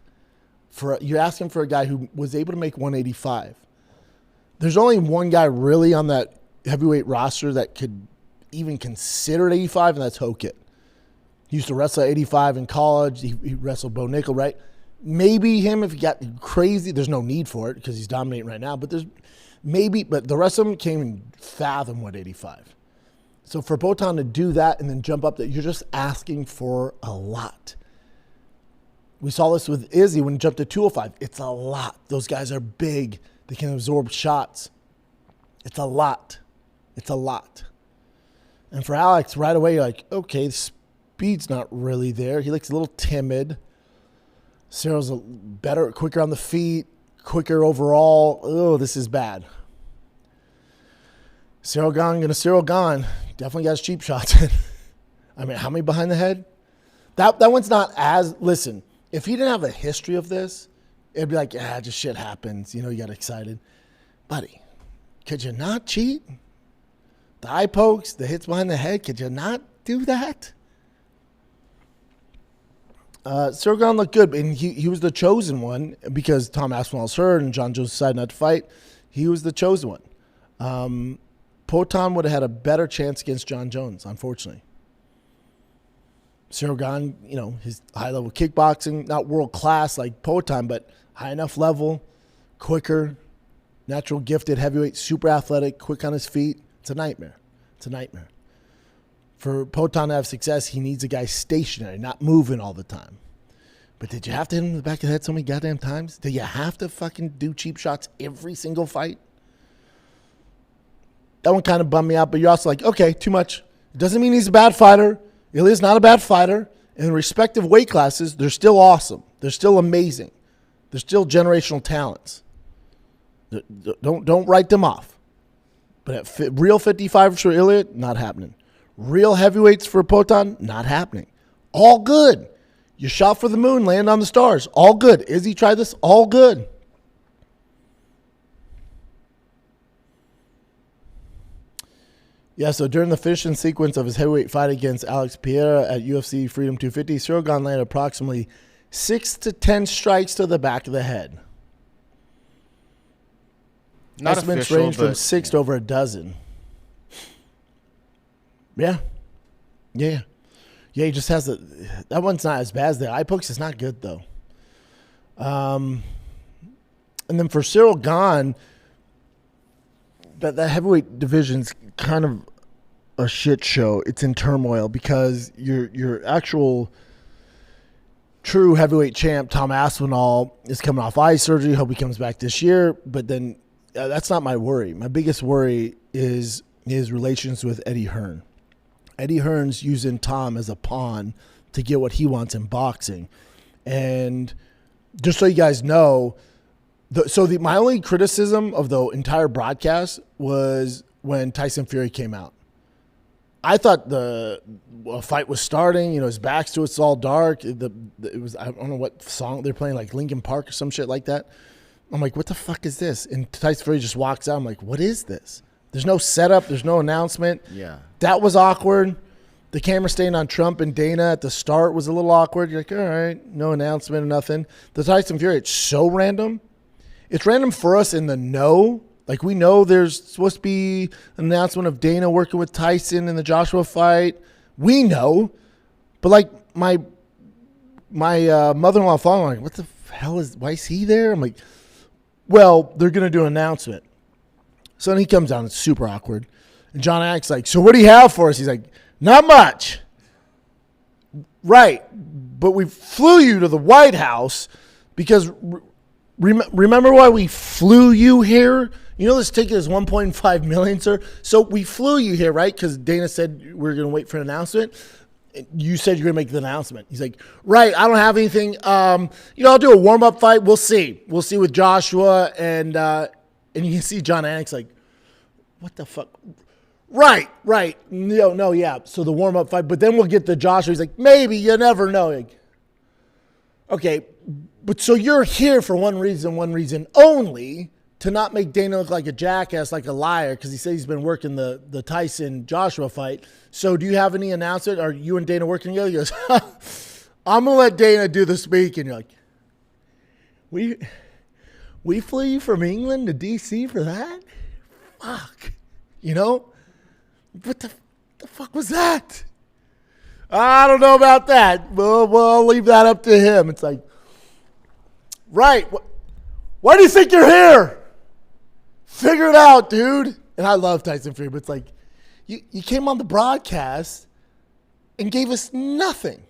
You're asking for a guy who was able to make 185. There's only one guy really on that heavyweight roster that could even consider 85, and that's Hokit. He used to wrestle at 85 in college. He wrestled Bo Nickal, right? Maybe him if he got crazy. There's no need for it because he's dominating right now. But the rest of them can't even fathom 185. So for Poatan to do that and then jump up, that you're just asking for a lot. We saw this with Izzy when he jumped to 205. It's a lot. Those guys are big. They can absorb shots. It's a lot. It's a lot. And for Alex, right away, you're like, okay, the speed's not really there. He looks a little timid. Cyryl's quicker on the feet, quicker overall. Oh, this is bad. Ciryl Gane. Definitely got his cheap shots in. I mean, how many behind the head? That one's not as... Listen, if he didn't have a history of this, it'd be like, just shit happens. You got excited. Buddy, could you not cheat? The eye pokes, the hits behind the head, could you not do that? Ciryl Gane looked good, and he was the chosen one because Tom Aspinall's hurt and John Jones decided not to fight. He was the chosen one. Poatan would have had a better chance against John Jones, unfortunately. Ciryl Gane, his high-level kickboxing, not world-class like Poatan, but high enough level, quicker, natural gifted heavyweight, super athletic, quick on his feet. It's a nightmare. It's a nightmare. For Poatan to have success, he needs a guy stationary, not moving all the time. But did you have to hit him in the back of the head so many goddamn times? Did you have to fucking do cheap shots every single fight? That one kind of bummed me out, but you're also like, okay, too much. It doesn't mean he's a bad fighter. Ilia's not a bad fighter. In the respective weight classes, they're still awesome. They're still amazing. They're still generational talents. Don't write them off. But at real 55s for Ilia, not happening. Real heavyweights for Poatan, not happening. All good. You shot for the moon, land on the stars. All good. Izzy tried this, all good. Yeah, so during the finishing sequence of his heavyweight fight against Alex Pereira at UFC Freedom 250, Ciryl Gane landed approximately 6 to 10 strikes to the back of the head. Not Estimates official, range from 6 to over a dozen. Yeah. He just has that one's not as bad as the eye pokes. It's not good, though. And then for Ciryl Gane, that heavyweight division's kind of a shit show. It's in turmoil because your actual true heavyweight champ, Tom Aspinall, is coming off eye surgery. Hope he comes back this year. But then that's not my worry. My biggest worry is his relations with Eddie Hearn. Eddie Hearn's using Tom as a pawn to get what he wants in boxing. And just so you guys know, my only criticism of the entire broadcast was when Tyson Fury came out. I thought the fight was starting. His back's to it's all dark. It was, I don't know what song they're playing, like Linkin Park or some shit like that. I'm like, what the fuck is this? And Tyson Fury just walks out. I'm like, what is this? There's no setup. There's no announcement. Yeah. That was awkward. The camera staying on Trump and Dana at the start was a little awkward. You're like, all right, no announcement or nothing. The Tyson Fury, it's so random. It's random for us in the know. Like, we know there's supposed to be an announcement of Dana working with Tyson in the Joshua fight. We know. But, like, my mother-in-law following, like, what the hell why is he there? I'm like, well, they're going to do an announcement. So then he comes down. It's super awkward. And John Anik's like, so what do you have for us? He's like, not much. Right. But we flew you to the White House because remember why we flew you here? This ticket is $1.5 million, sir. So we flew you here, right? Because Dana said we were going to wait for an announcement. You said you're going to make the announcement. He's like, right, I don't have anything. I'll do a warm-up fight. We'll see. We'll see with Joshua. And you can see John Anik's like, what the fuck? Right. No, yeah. So the warm-up fight. But then we'll get to Joshua. He's like, maybe. You never know. Like, okay. But so you're here for one reason only, to not make Dana look like a jackass, like a liar, because he said he's been working the Tyson-Joshua fight. So do you have any announcement? Are you and Dana working together? He goes, I'm going to let Dana do the speaking. You're like, we flew you from England to D.C. for that? Fuck. What the fuck was that? I don't know about that. We'll leave that up to him. It's like, right. Why do you think you're here? Figure it out, dude. And I love Tyson Fury, but it's like, you came on the broadcast and gave us nothing.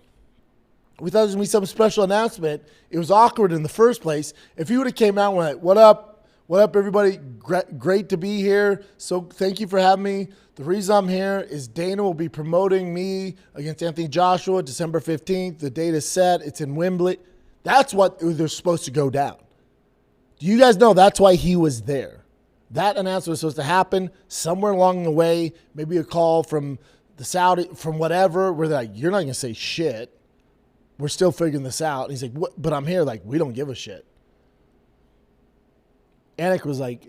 We thought it was going to be some special announcement. It was awkward in the first place. If you would have came out and went, what up, everybody? Great to be here. So thank you for having me. The reason I'm here is Dana will be promoting me against Anthony Joshua December 15th. The date is set. It's in Wembley. That's what they're supposed to go down. Do you guys know that's why he was there? That announcement was supposed to happen somewhere along the way. Maybe a call from the Saudi, from whatever, where they're like, you're not going to say shit. We're still figuring this out. And he's like, what? But I'm here. Like, we don't give a shit. Anik was like,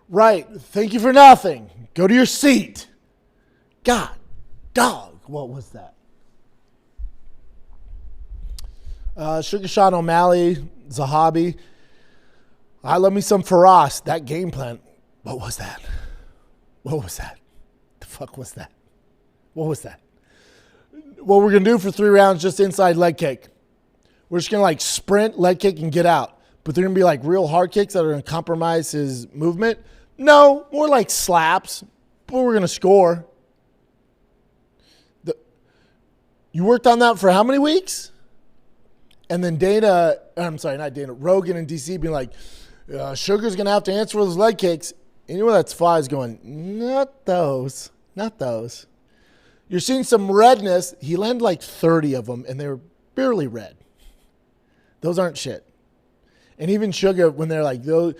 right, thank you for nothing. Go to your seat. God, dog, what was that? Sugar Sean O'Malley, Zahabi. I love me some Faraz. That game plan. What was that? The fuck was that? What was that? What we're going to do for 3 rounds, just inside leg kick. We're just going to like sprint, leg kick, and get out. But they're going to be like real hard kicks that are going to compromise his movement. No, more like slaps. But we're going to score. You worked on that for how many weeks? And then Rogan and DC being like, Sugar's going to have to answer for those leg kicks. Anyone that's five is going, not those. You're seeing some redness. He landed like 30 of them, and they were barely red. Those aren't shit. And even Sugar, when they're like, you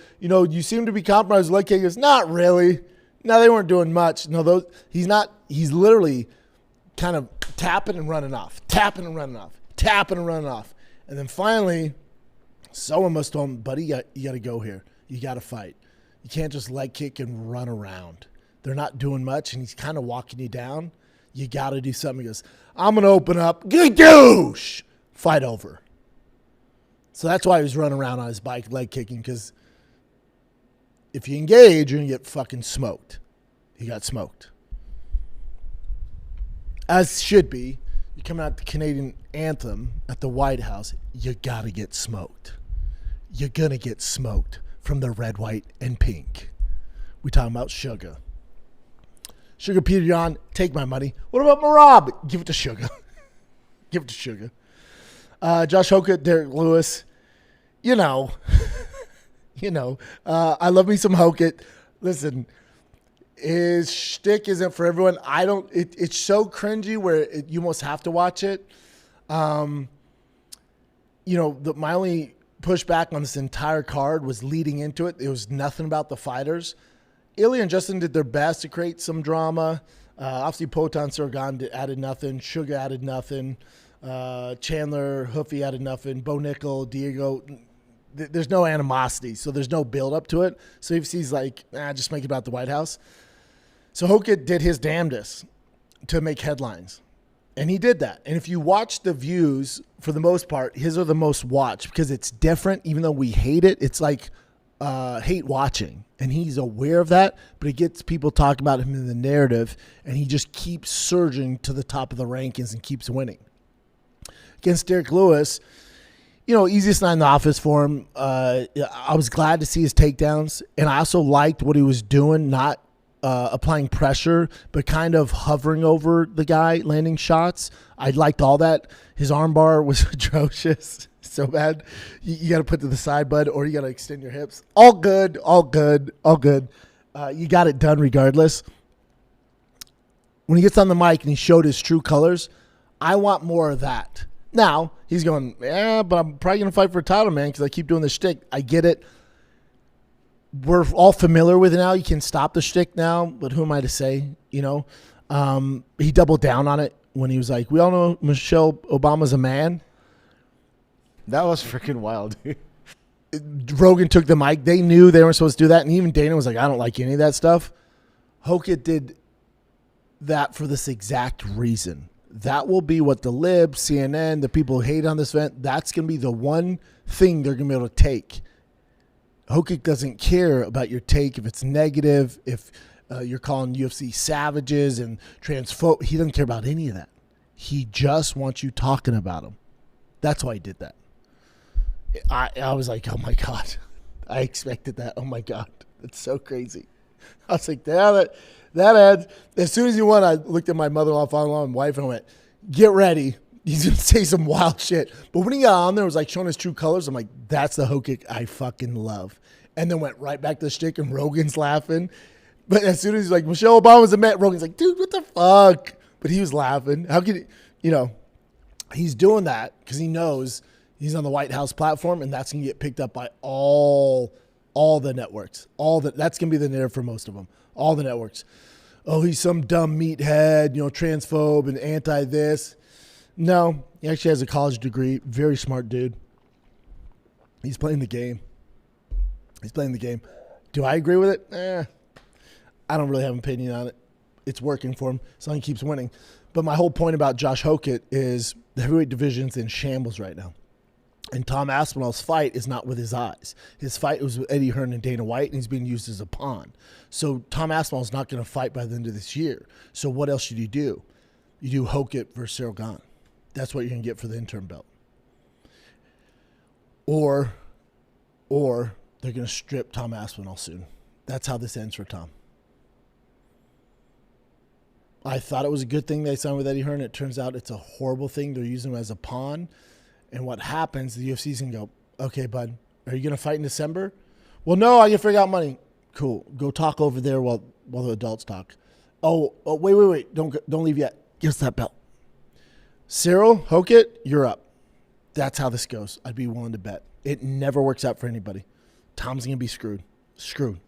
seem to be compromised with leg kick, he goes, not really. No, they weren't doing much. No, he's he's literally kind of tapping and running off. And then finally, someone must tell him, buddy, you got to go here. You got to fight. You can't just leg kick and run around. They're not doing much, and he's kind of walking you down. You got to do something. He goes, I'm going to open up. Gadoosh! Fight over. So that's why he was running around on his bike leg kicking, because if you engage, you're going to get fucking smoked. He got smoked. As should be. You come out the Canadian anthem at the White House, you got to get smoked. You're going to get smoked from the red, white, and pink. We talking about Sugar. Sugar Peter Yan, take my money. What about Marab? Give it to Sugar. Give it to Sugar. Josh Hokett, Derrick Lewis. I love me some Hokett. Listen, His shtick isn't for everyone. It's so cringy where you almost have to watch it. My only pushback on this entire card was leading into it. It was nothing about the fighters. Ilia and Justin did their best to create some drama. Obviously, Potan Ciryl Gane added nothing. Sugar added nothing. Chandler, Hoofy added nothing. Nickal, Diego. There's no animosity, so there's no build up to it. So UFC's like, just make it about the White House. So Hokit did his damnedest to make headlines. And he did that. And if you watch the views, for the most part, his are the most watched because it's different. Even though we hate it, it's like hate watching. And he's aware of that, but it gets people talking about him in the narrative, and he just keeps surging to the top of the rankings and keeps winning. Against Derrick Lewis, easiest night in the office for him. I was glad to see his takedowns, and I also liked what he was doing, not applying pressure, but kind of hovering over the guy, landing shots. I liked all that. His armbar was atrocious. So bad. You got to put to the side, bud, or you got to extend your hips. All good. You got it done regardless. When he gets on the mic and he showed his true colors, I want more of that. Now, he's going, but I'm probably going to fight for a title, man, because I keep doing this shtick. I get it. We're all familiar with it now. You can stop the shtick now, but who am I to say, He doubled down on it when he was like, we all know Michelle Obama's a man. That was freaking wild, dude. Rogan took the mic. They knew they weren't supposed to do that, and even Dana was like, I don't like any of that stuff. Hokit did that for this exact reason. That will be what the libs, CNN, the people who hate on this event, that's going to be the one thing they're going to be able to take. Hokit doesn't care about your take if it's negative, if you're calling UFC savages and transphobe. He doesn't care about any of that. He just wants you talking about him. That's why he did that. I was like, oh, my God. I expected that. Oh, my God. That's so crazy. I was like, that adds. As soon as he won, I looked at my mother-in-law, father-in-law, and wife, and I went, get ready. He's going to say some wild shit. But when he got on there, it was like showing his true colors. I'm like, that's the Hokit I fucking love. And then went right back to the shtick, and Rogan's laughing. But as soon as he's like, Michelle Obama's a man, Rogan's like, dude, what the fuck? But he was laughing. How could he's doing that because he knows he's on the White House platform, and that's going to get picked up by all the networks. That's going to be the narrative for most of them. All the networks. Oh, he's some dumb meathead, transphobe and anti-this. No, he actually has a college degree. Very smart dude. He's playing the game. Do I agree with it? I don't really have an opinion on it. It's working for him. So he keeps winning. But my whole point about Josh Hokit is the heavyweight division's in shambles right now. And Tom Aspinall's fight is not with his eyes. His fight was with Eddie Hearn and Dana White, and he's being used as a pawn. So Tom Aspinall's not going to fight by the end of this year. So what else should you do? You do Hokit versus Ciryl Gane. That's what you're going to get for the interim belt. Or they're going to strip Tom Aspinall soon. That's how this ends for Tom. I thought it was a good thing they signed with Eddie Hearn. It turns out it's a horrible thing. They're using him as a pawn. And what happens, the UFC's going to go, okay, bud, are you going to fight in December? Well, no, I can figure out money. Cool. Go talk over there while the adults talk. Oh, wait. Don't leave yet. Give us that belt. Ciryl, Hokit, you're up. That's how this goes. I'd be willing to bet. It never works out for anybody. Tom's going to be screwed. Screwed.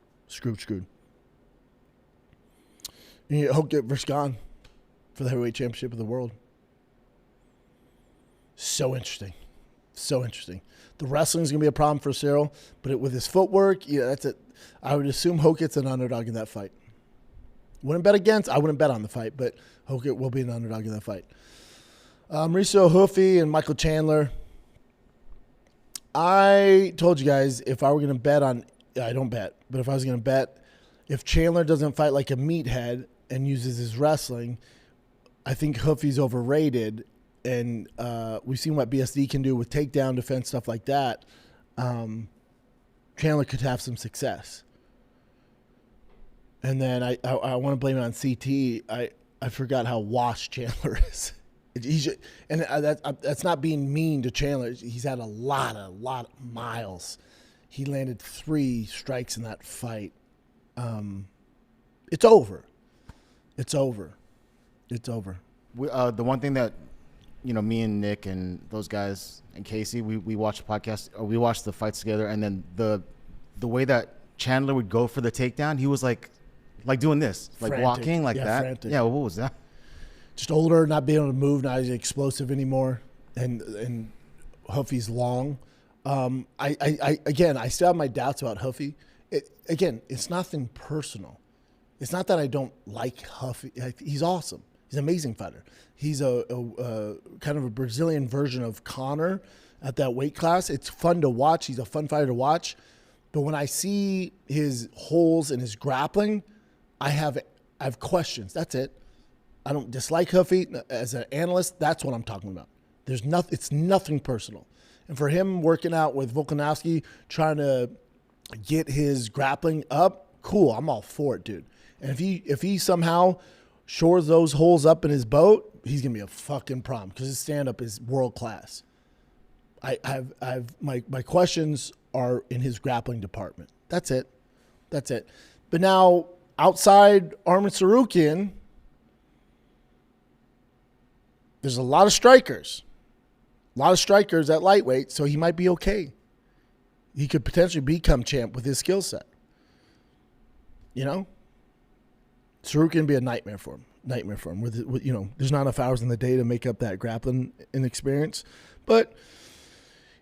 You get Hokit versus Gane for the heavyweight championship of the world. So interesting. The wrestling is going to be a problem for Ciryl, but with his footwork, that's it. I would assume Hokit's an underdog in that fight. I wouldn't bet on the fight, but Hokit will be an underdog in that fight. Mauricio Hoofy and Michael Chandler. I told you guys if I were going to bet on, I don't bet, but if I was going to bet, if Chandler doesn't fight like a meathead and uses his wrestling, I think Hoofy's overrated. And we've seen what BSD can do with takedown defense, stuff like that. Chandler could have some success. And then I want to blame it on CT. I forgot how washed Chandler is. That's not being mean to Chandler. He's had a lot of miles. He landed 3 strikes in that fight. It's over. It's over. It's over. The one thing that, me and Nick and those guys and Casey, we watched the podcast, or we watched the fights together, and then the way that Chandler would go for the takedown, he was like doing this, like Frantic. walking like that. Frantic. Yeah, what was that? Just older, not being able to move, not as explosive anymore, and Huffy's long. I still have my doubts about Huffy. It's nothing personal. It's not that I don't like Huffy. He's awesome. He's an amazing fighter. He's a kind of a Brazilian version of Conor at that weight class. It's fun to watch. He's a fun fighter to watch. But when I see his holes in his grappling, I have questions. That's it. I don't dislike Huffy. As an analyst, that's what I'm talking about. It's nothing personal. And for him working out with Volkanovski, trying to get his grappling up, cool. I'm all for it, dude. And if he somehow shores those holes up in his boat, he's gonna be a fucking problem because his stand-up is world class. My questions are in his grappling department. That's it. But now outside Arman Tsarukyan, there's a lot of strikers. At lightweight, so he might be okay. He could potentially become champ with his skill set. Tsarukyan would be a nightmare for him. There's not enough hours in the day to make up that grappling inexperience. But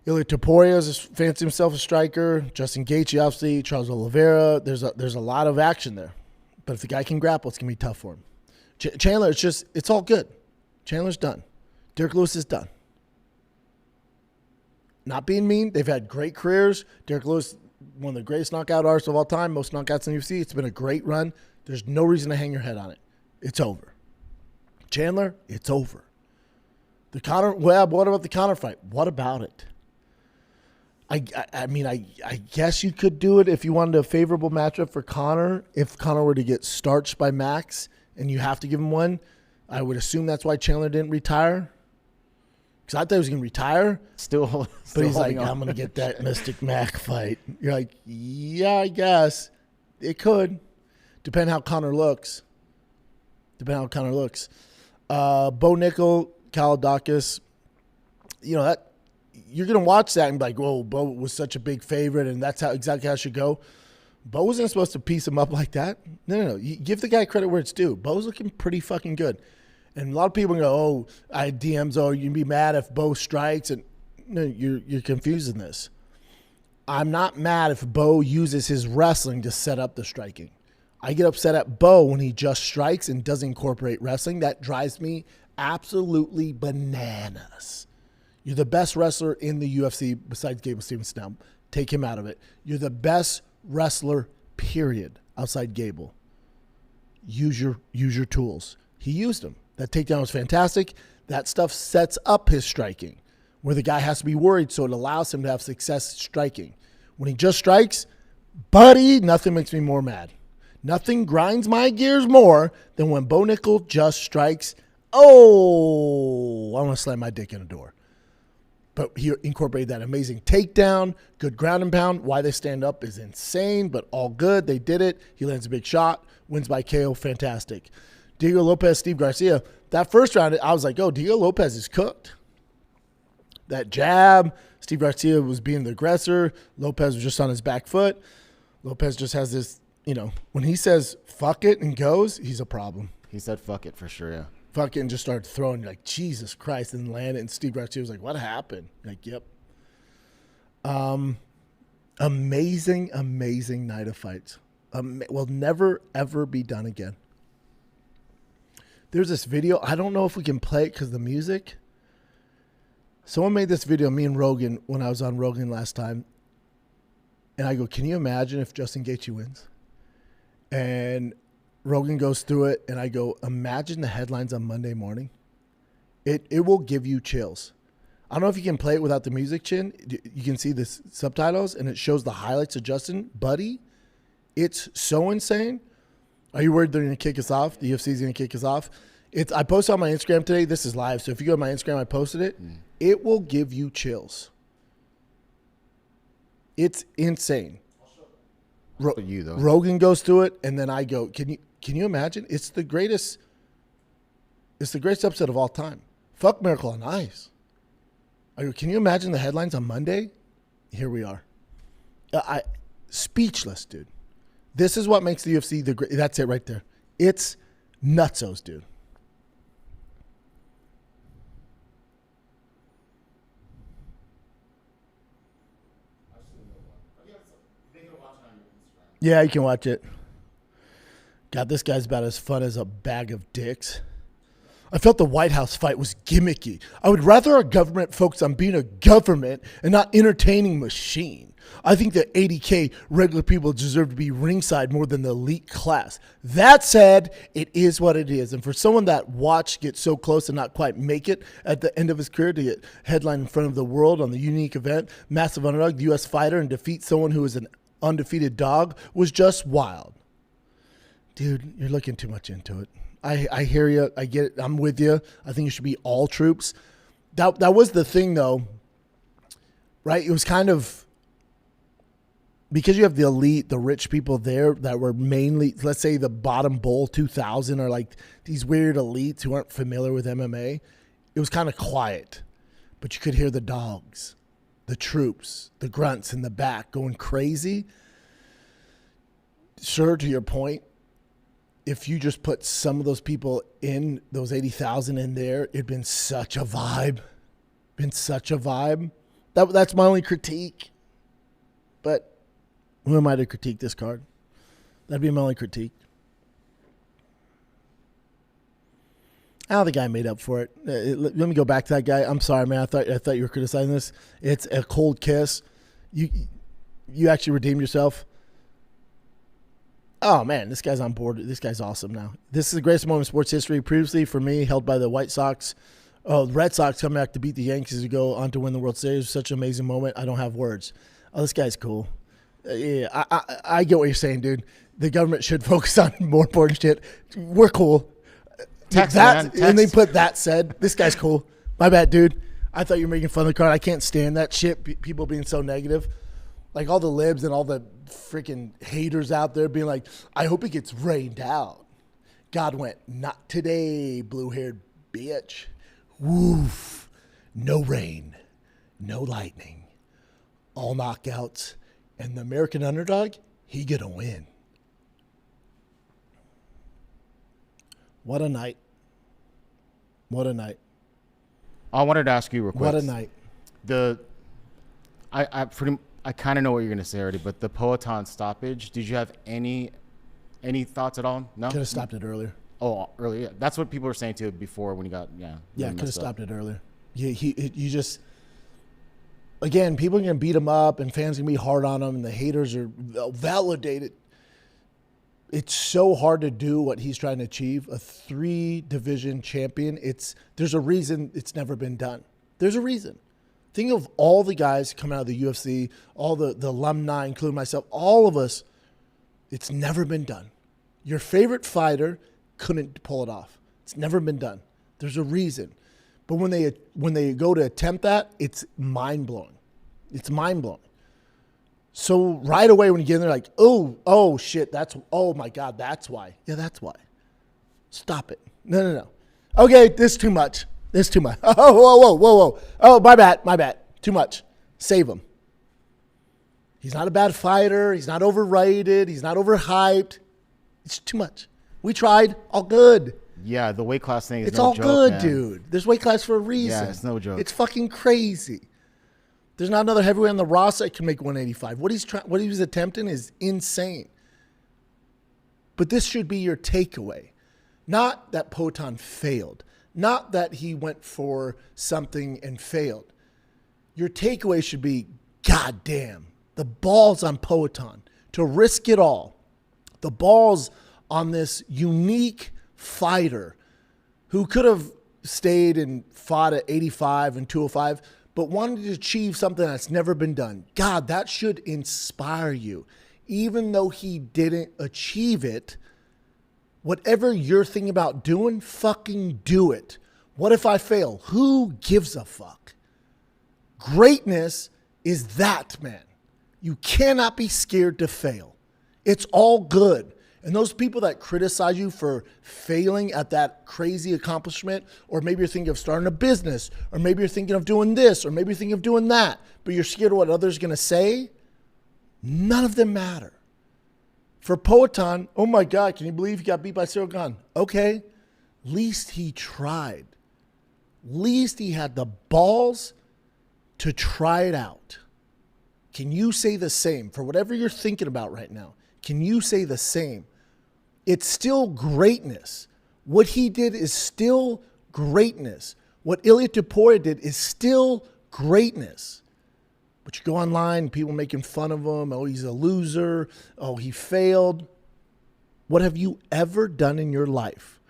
Ilia Topuria fancies himself a striker. Justin Gaethje, obviously. Charles Oliveira. There's a lot of action there. But if the guy can grapple, it's going to be tough for him. Chandler, it's all good. Chandler's done. Derrick Lewis is done. Not being mean. They've had great careers. Derrick Lewis, one of the greatest knockout artists of all time, most knockouts in the UFC. It's been a great run. There's no reason to hang your head on it. It's over. Chandler, it's over. The Conor, well, what about the Conor fight? What about it? I guess you could do it if you wanted a favorable matchup for Conor. If Conor were to get starched by Max and you have to give him one, I would assume that's why Chandler didn't retire. Because I thought he was going to retire. Still But he's like, holding on. I'm going to get that Mystic Mac fight. You're like, yeah, I guess. It could. Depending how Conor looks. Bo Nickal, Kalidakis, that you're going to watch that and be like, whoa, Bo was such a big favorite and that's exactly how it should go. Bo wasn't supposed to piece him up like that. No. You give the guy credit where it's due. Bo's looking pretty fucking good. And a lot of people go, oh, I DMs, you can be mad if Bo strikes. And no, you're confusing this. I'm not mad if Bo uses his wrestling to set up the striking. I get upset at Bo when he just strikes and doesn't incorporate wrestling. That drives me absolutely bananas. You're the best wrestler in the UFC besides Gable Stevenson. Now, take him out of it. You're the best wrestler, period, outside Gable. Use your tools. He used them. That takedown was fantastic. That stuff sets up his striking, where the guy has to be worried, so it allows him to have success striking. When he just strikes, buddy, nothing makes me more mad. Nothing grinds my gears more than when Bo Nickal just strikes. Oh, I want to slam my dick in a door. But he incorporated that amazing takedown, good ground and pound. Why they stand up is insane, but all good. They did it. He lands a big shot, wins by KO. Fantastic. Diego Lopes, Steve Garcia. That first round, I was like, oh, Diego Lopes is cooked. That jab, Steve Garcia was being the aggressor. Lopes was just on his back foot. Lopes just has this, when he says fuck it and goes, he's a problem. He said fuck it for sure, yeah. Fuck it and just started throwing, like, Jesus Christ, and landed. And Steve Garcia was like, what happened? Like, yep. Amazing night of fights. Will never, ever be done again. There's this video. I don't know if we can play it because of the music. Someone made this video, me and Rogan, when I was on Rogan last time. And I go, can you imagine if Justin Gaethje wins? And Rogan goes through it, and I go, imagine the headlines on Monday morning. It will give you chills. I don't know if you can play it without the music, Chin. You can see the subtitles, and it shows the highlights of Justin. Buddy, it's so insane. Are you worried they're going to kick us off? The UFC is going to kick us off? I posted on my Instagram today. This is live, so if you go to my Instagram, I posted it. It will give you chills. It's insane. You though. Rogan goes through it, and then I go, Can you imagine? It's the greatest upset of all time. Fuck Miracle on Ice. Can you imagine the headlines on Monday? Here we are. Speechless, dude. This is what makes the UFC the great. That's it right there. It's nutsos, dude. Yeah, you can watch it. God, this guy's about as fun as a bag of dicks. I felt the White House fight was gimmicky. I would rather our government focus on being a government and not entertaining machine. I think that 80K regular people deserve to be ringside more than the elite class. That said, it is what it is. And for someone that watched get so close and not quite make it at the end of his career to get headline in front of the world on the unique event, massive underdog, the U.S. fighter, and defeat someone who is an undefeated dog was just wild. Dude, you're looking too much into it. I hear you. I get it. I'm with you. I think it should be all troops. That was the thing, though, right? It was kind of because you have the elite, the rich people there that were mainly, let's say, the bottom bowl 2000 are like these weird elites who aren't familiar with MMA. It was kind of quiet, but you could hear the dogs, the troops, the grunts in the back going crazy. Sure, to your point, if you just put some of those people in, those 80,000 in there, it'd been such a vibe. That's my only critique. But who am I to critique this card? That'd be my only critique. How the guy made up for it. Let me go back to that guy. I'm sorry, man. I thought you were criticizing this. It's a cold kiss. You actually redeemed yourself. Oh, man, this guy's on board. This guy's awesome now. This is the greatest moment in sports history. Previously, for me, held by the White Sox. Oh, the Red Sox come back to beat the Yankees to go on to win the World Series. Such an amazing moment. I don't have words. Oh, this guy's cool. Yeah, I get what you're saying, dude. The government should focus on more important shit. We're cool. Text, that, man, text. And they put that said. This guy's cool. My bad, dude. I thought you were making fun of the card. I can't stand that shit. People being so negative. Like all the libs and all the freaking haters out there being like, I hope it gets rained out. God went, not today, blue-haired bitch. Woof. No rain. No lightning. All knockouts. And the American underdog, he gonna win. What a night. What a night. I wanted to ask you real quick. What a night. I kind of know what you're going to say already, but the Poatan stoppage, did you have any thoughts at all? No? Could have stopped it earlier. Oh, earlier. Yeah. That's what people were saying too before when he got, Yeah, could have stopped it earlier. You just, again, people are going to beat him up and fans are going to be hard on him and the haters are validated. It's so hard to do what he's trying to achieve. A 3-division champion. There's a reason it's never been done. There's a reason. Think of all the guys coming out of the UFC, all the alumni, including myself, all of us. It's never been done. Your favorite fighter couldn't pull it off. It's never been done. There's a reason. But when they go to attempt that, it's mind-blowing. It's mind-blowing. So right away when you get in there, like, oh shit, oh my God, that's why. Yeah, that's why. Stop it. No. Okay, this is too much. This is too much. Oh, whoa. Oh, my bad. Too much. Save him. He's not a bad fighter. He's not overrated. He's not overhyped. It's too much. We tried. All good. Yeah, the weight class thing is it's no all joke, good, man. dude. There's weight class for a reason. Yeah, it's no joke. It's fucking crazy. There's not another heavyweight on the roster that can make 185. What he was attempting is insane. But this should be your takeaway. Not that Poatan failed. Not that he went for something and failed. Your takeaway should be, God damn, the balls on Poatan to risk it all. The balls on this unique fighter who could have stayed and fought at 85 and 205, but wanted to achieve something that's never been done. God, that should inspire you. Even though he didn't achieve it, whatever you're thinking about doing, fucking do it. What if I fail? Who gives a fuck? Greatness is that, man. You cannot be scared to fail. It's all good. And those people that criticize you for failing at that crazy accomplishment, or maybe you're thinking of starting a business, or maybe you're thinking of doing this, or maybe you're thinking of doing that, but you're scared of what others are going to say, none of them matter. For Poatan, oh my God, can you believe he got beat by Ciryl Gane? Okay, least he tried. Least he had the balls to try it out. Can you say the same for whatever you're thinking about right now? Can you say the same? It's still greatness. What he did is still greatness. What Ilia Topuria did is still greatness. But you go online, people making fun of him. Oh, he's a loser. Oh, he failed. What have you ever done in your life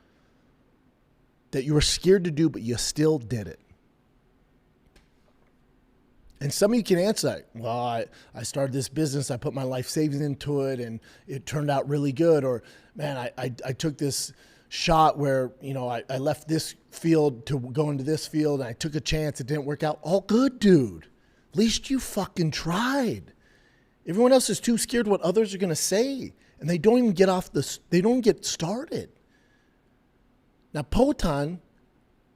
that you were scared to do, but you still did it? And some of you can answer that. Well, I started this business. I put my life savings into it, and it turned out really good. Or, man, I took this shot where, I left this field to go into this field, and I took a chance. It didn't work out. All good, dude. At least you fucking tried. Everyone else is too scared what others are going to say, and they don't even they don't get started. Now, Poatan,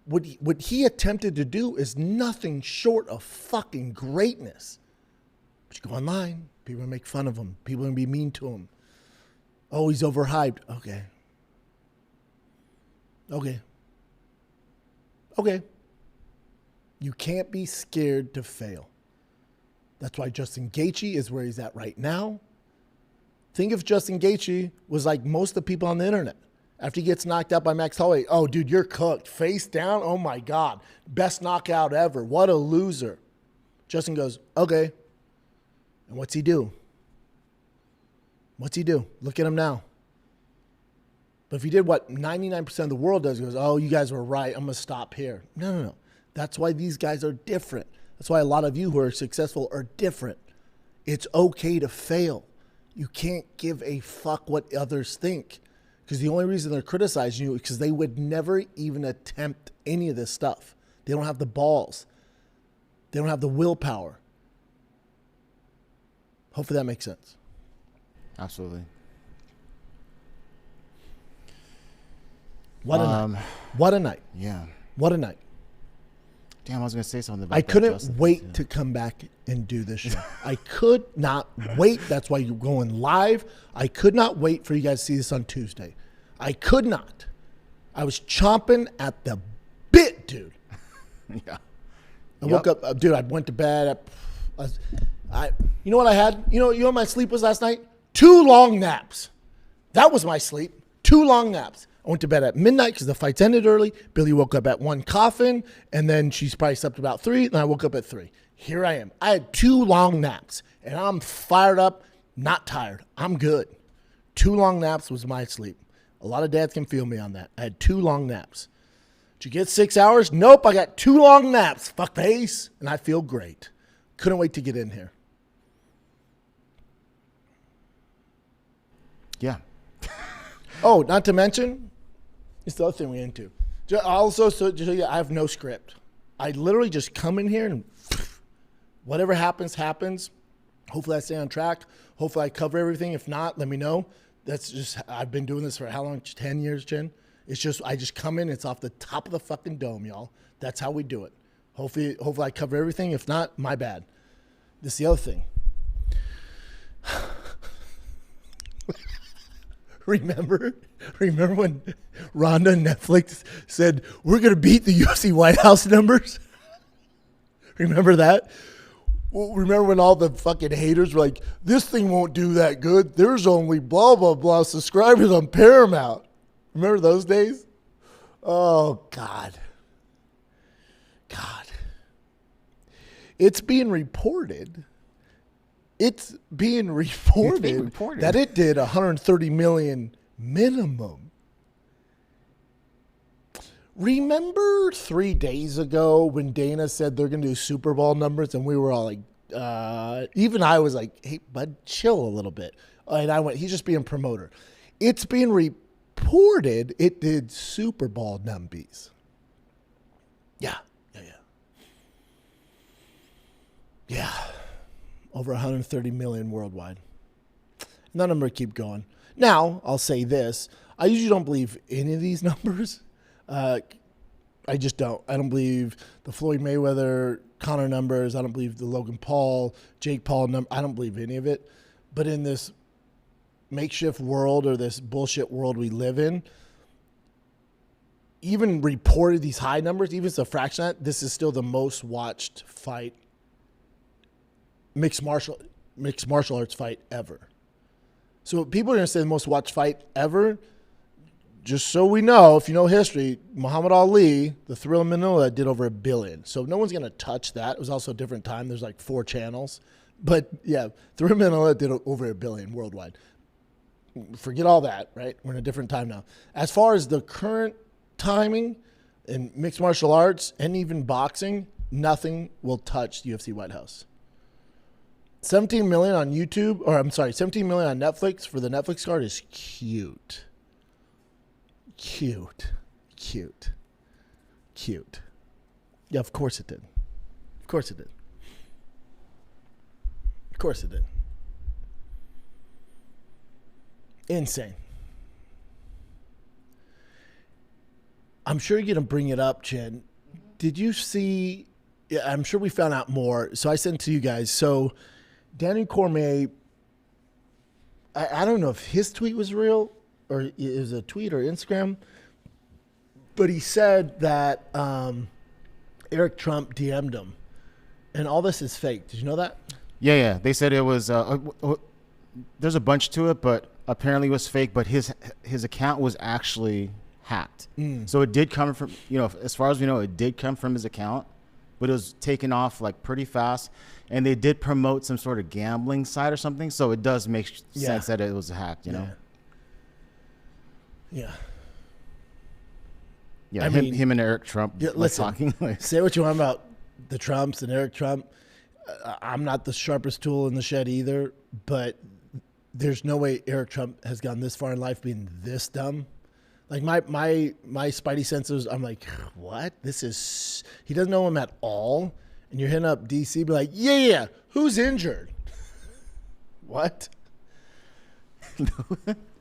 what he attempted to do is nothing short of fucking greatness. But you go online, people are going to make fun of him. People are going to be mean to him. Oh, he's overhyped. Okay. You can't be scared to fail. That's why Justin Gaethje is where he's at right now. Think if Justin Gaethje was like most of the people on the internet. After he gets knocked out by Max Holloway, oh, dude, you're cooked. Face down, oh, my God. Best knockout ever. What a loser. Justin goes, okay. And what's he do? Look at him now. But if he did what 99% of the world does, he goes, oh, you guys were right. I'm going to stop here. No. That's why these guys are different. That's why a lot of you who are successful are different. It's okay to fail. You can't give a fuck what others think. Because the only reason they're criticizing you is because they would never even attempt any of this stuff. They don't have the balls. They don't have the willpower. Hopefully that makes sense. Absolutely. What a night. What a night. Yeah. What a night. Damn, I was going to say something about I that, couldn't Justin, wait to come back and do this show. I could not wait. That's why you're going live. I could not wait for you guys to see this on Tuesday. I could not. I was chomping at the bit, dude. Yeah. I woke up, dude, I went to bed. You know what I had? You know what my sleep was last night? 2 long naps. That was my sleep. 2 long naps. I went to bed at midnight because the fights ended early. Billy woke up at 1 coughing, and then she's probably slept about 3, and I woke up at 3. Here I am. I had 2 long naps, and I'm fired up, not tired. I'm good. 2 long naps was my sleep. A lot of dads can feel me on that. I had 2 long naps. Did you get 6 hours? Nope, I got 2 long naps. Fuck face, and I feel great. Couldn't wait to get in here. Yeah. Oh, not to mention, it's the other thing we're into. Also, I have no script. I literally just come in here and whatever happens, happens. Hopefully I stay on track. Hopefully I cover everything. If not, let me know. That's just, I've been doing this for how long? 10 years, Jen? It's just, I just come in. It's off the top of the fucking dome, y'all. That's how we do it. Hopefully I cover everything. If not, my bad. This is the other thing. Remember when Ronda and Netflix said, we're going to beat the UFC White House numbers? Remember that? Well, remember when all the fucking haters were like, this thing won't do that good. There's only blah, blah, blah subscribers on Paramount. Remember those days? Oh, God. It's being reported. That it did 130 million minimum. Remember 3 days ago when Dana said they're going to do Super Bowl numbers and we were all like, even I was like, hey, bud, chill a little bit. And I went, he's just being promoter. It's being reported it did Super Bowl numbies. Yeah. Over 130 million worldwide. And that number keep going. Now, I'll say this. I usually don't believe any of these numbers. I just don't. I don't believe the Floyd Mayweather, Conor numbers. I don't believe the Logan Paul, Jake Paul number. I don't believe any of it. But in this makeshift world or this bullshit world we live in, even reported these high numbers, even if it's a fraction of that, this is still the most watched fight, mixed martial arts fight ever. So people are going to say the most watched fight ever. Just so we know, if you know history, Muhammad Ali, the Thrill in Manila, did over 1 billion. So no one's going to touch that. It was also a different time. There's like 4 channels. But yeah, Thrill in Manila did over 1 billion worldwide. Forget all that, right? We're in a different time now. As far as the current timing in mixed martial arts and even boxing, nothing will touch UFC White House. 17 million on YouTube, or I'm sorry, 17 million on Netflix for the Netflix card is cute. Cute. Yeah, of course it did. Of course it did. Insane. I'm sure you're going to bring it up, Chin. Did you see, I'm sure we found out more. So I sent to you guys. So Daniel Cormier, I don't know if his tweet was real or it was a tweet or Instagram, but he said that Eric Trump DM'd him. And all this is fake. Did you know that? Yeah. They said it was, there's a bunch to it, but apparently it was fake, but his account was actually hacked. So it did come from, as far as we know, it did come from his account, but it was taken off like pretty fast. And they did promote some sort of gambling site or something. So it does make sense that it was hacked, you know? Yeah. Yeah, him and Eric Trump talking. Say what you want about the Trumps and Eric Trump. I'm not the sharpest tool in the shed either, but there's no way Eric Trump has gone this far in life being this dumb. Like my spidey senses, I'm like, what? He doesn't know him at all. And you're hitting up DC, be like, yeah, who's injured? What?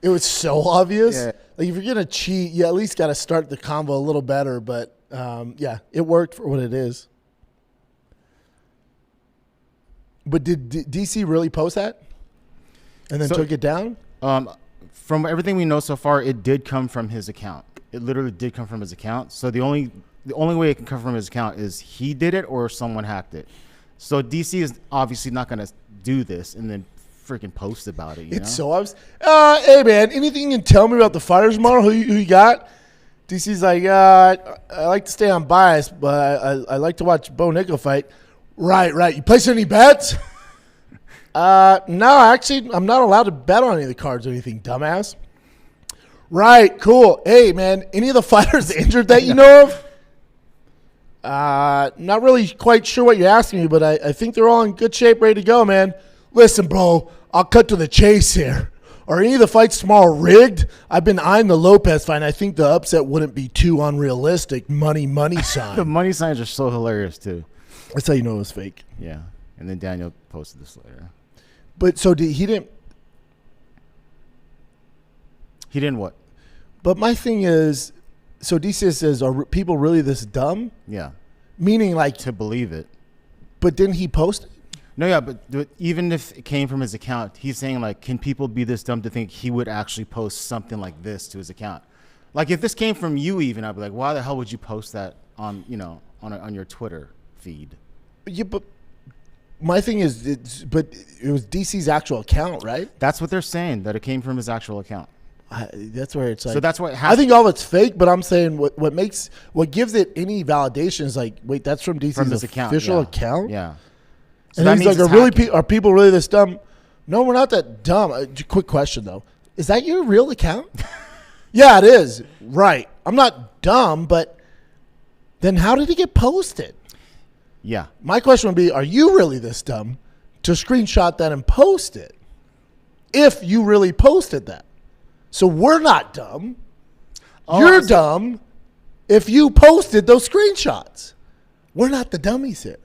It was so obvious. Yeah. Like if you're gonna cheat, you at least got to start the convo a little better. But it worked for what it is. But did DC really post that, and then took it down? From everything we know so far, it did come from his account. It literally did come from his account. So the only way it can come from his account is he did it or someone hacked it. So DC is obviously not going to do this and then freaking post about it. It's so obvious. Hey, man, anything you can tell me about the fighters tomorrow? Who you got? DC's like, I like to stay unbiased, but I like to watch Bo Nickal fight. Right. You place any bets? No, actually, I'm not allowed to bet on any of the cards or anything, dumbass. Right, cool. Hey, man, any of the fighters injured that you know of? Not really quite sure what you're asking me, but I think they're all in good shape, ready to go, man. Listen, bro, I'll cut to the chase here. Are any of the fights tomorrow rigged? I've been eyeing the Lopes fight, and I think the upset wouldn't be too unrealistic. Money sign. The money signs are so hilarious, too. That's how you know it was fake. Yeah, and then Daniel posted this later. But so he didn't. He didn't what? But my thing is, so DC says, are people really this dumb? Yeah. Meaning like. To believe it. But didn't he post it? No, yeah, but even if it came from his account, he's saying like, can people be this dumb to think he would actually post something like this to his account? Like if this came from you even, I'd be like, why the hell would you post that on your Twitter feed? Yeah, but my thing is, it was DC's actual account, right? That's what they're saying, that it came from his actual account. That's where it's like. So that's what I think all it's fake, but I'm saying what gives it any validation is like, wait, that's from DC's official account? Yeah. So and he's like, are people really this dumb? No, we're not that dumb. Quick question though, is that your real account? Yeah, it is. Right. I'm not dumb, but then how did it get posted? Yeah. My question would be, are you really this dumb to screenshot that and post it? If you really posted that. So we're not dumb. You're dumb if you posted those screenshots. We're not the dummies here.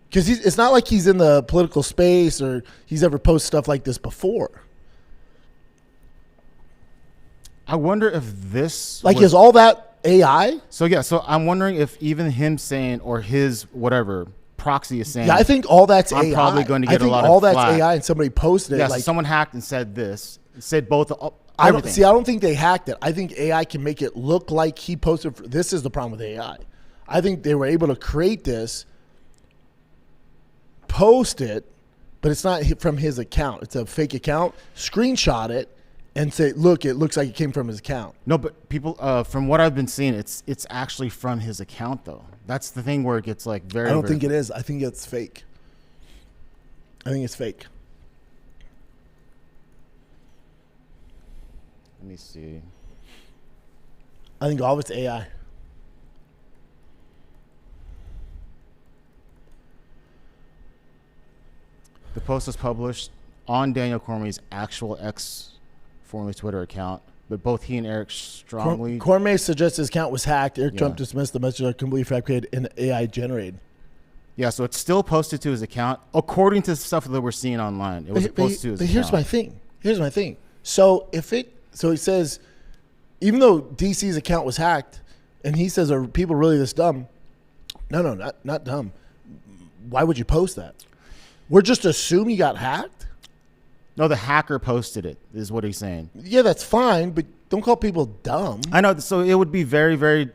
Because it's not like he's in the political space or he's ever posted stuff like this before. I wonder if this Like, is all that AI? So yeah, so I'm wondering if even him saying or his whatever proxy is saying. Yeah, I think all that's I'm AI. probably going to get I think a lot all of that's flack. AI, and somebody posted it. Yeah, like, so someone hacked and said this, said both. I don't Everything. I don't think they hacked it. I think AI can make it look like he posted. This is the problem with AI. I think they were able to create this, post it, but it's not from his account. It's a fake account. Screenshot it and say, "Look, it looks like it came from his account." No, but people, from what I've been seeing, it's actually from his account though. That's the thing where it gets like very. I don't think it is. I think it's fake. I think it's fake. Let me see. I think all of it's AI. The post was published on Daniel Cormier's actual X, formerly Twitter account, but both he and Eric strongly. Cormier suggests his account was hacked. Eric Trump Yeah. dismissed the message as completely fabricated and AI generated. Yeah, so it's still posted to his account, according to stuff that we're seeing online. It was posted to his But account. here's my thing. So he says, even though DC's account was hacked, and he says, are people really this dumb? No, not dumb. Why would you post that? We're just assuming you got hacked? No, the hacker posted it, is what he's saying. Yeah, that's fine, but don't call people dumb. I know, so it would be very, very.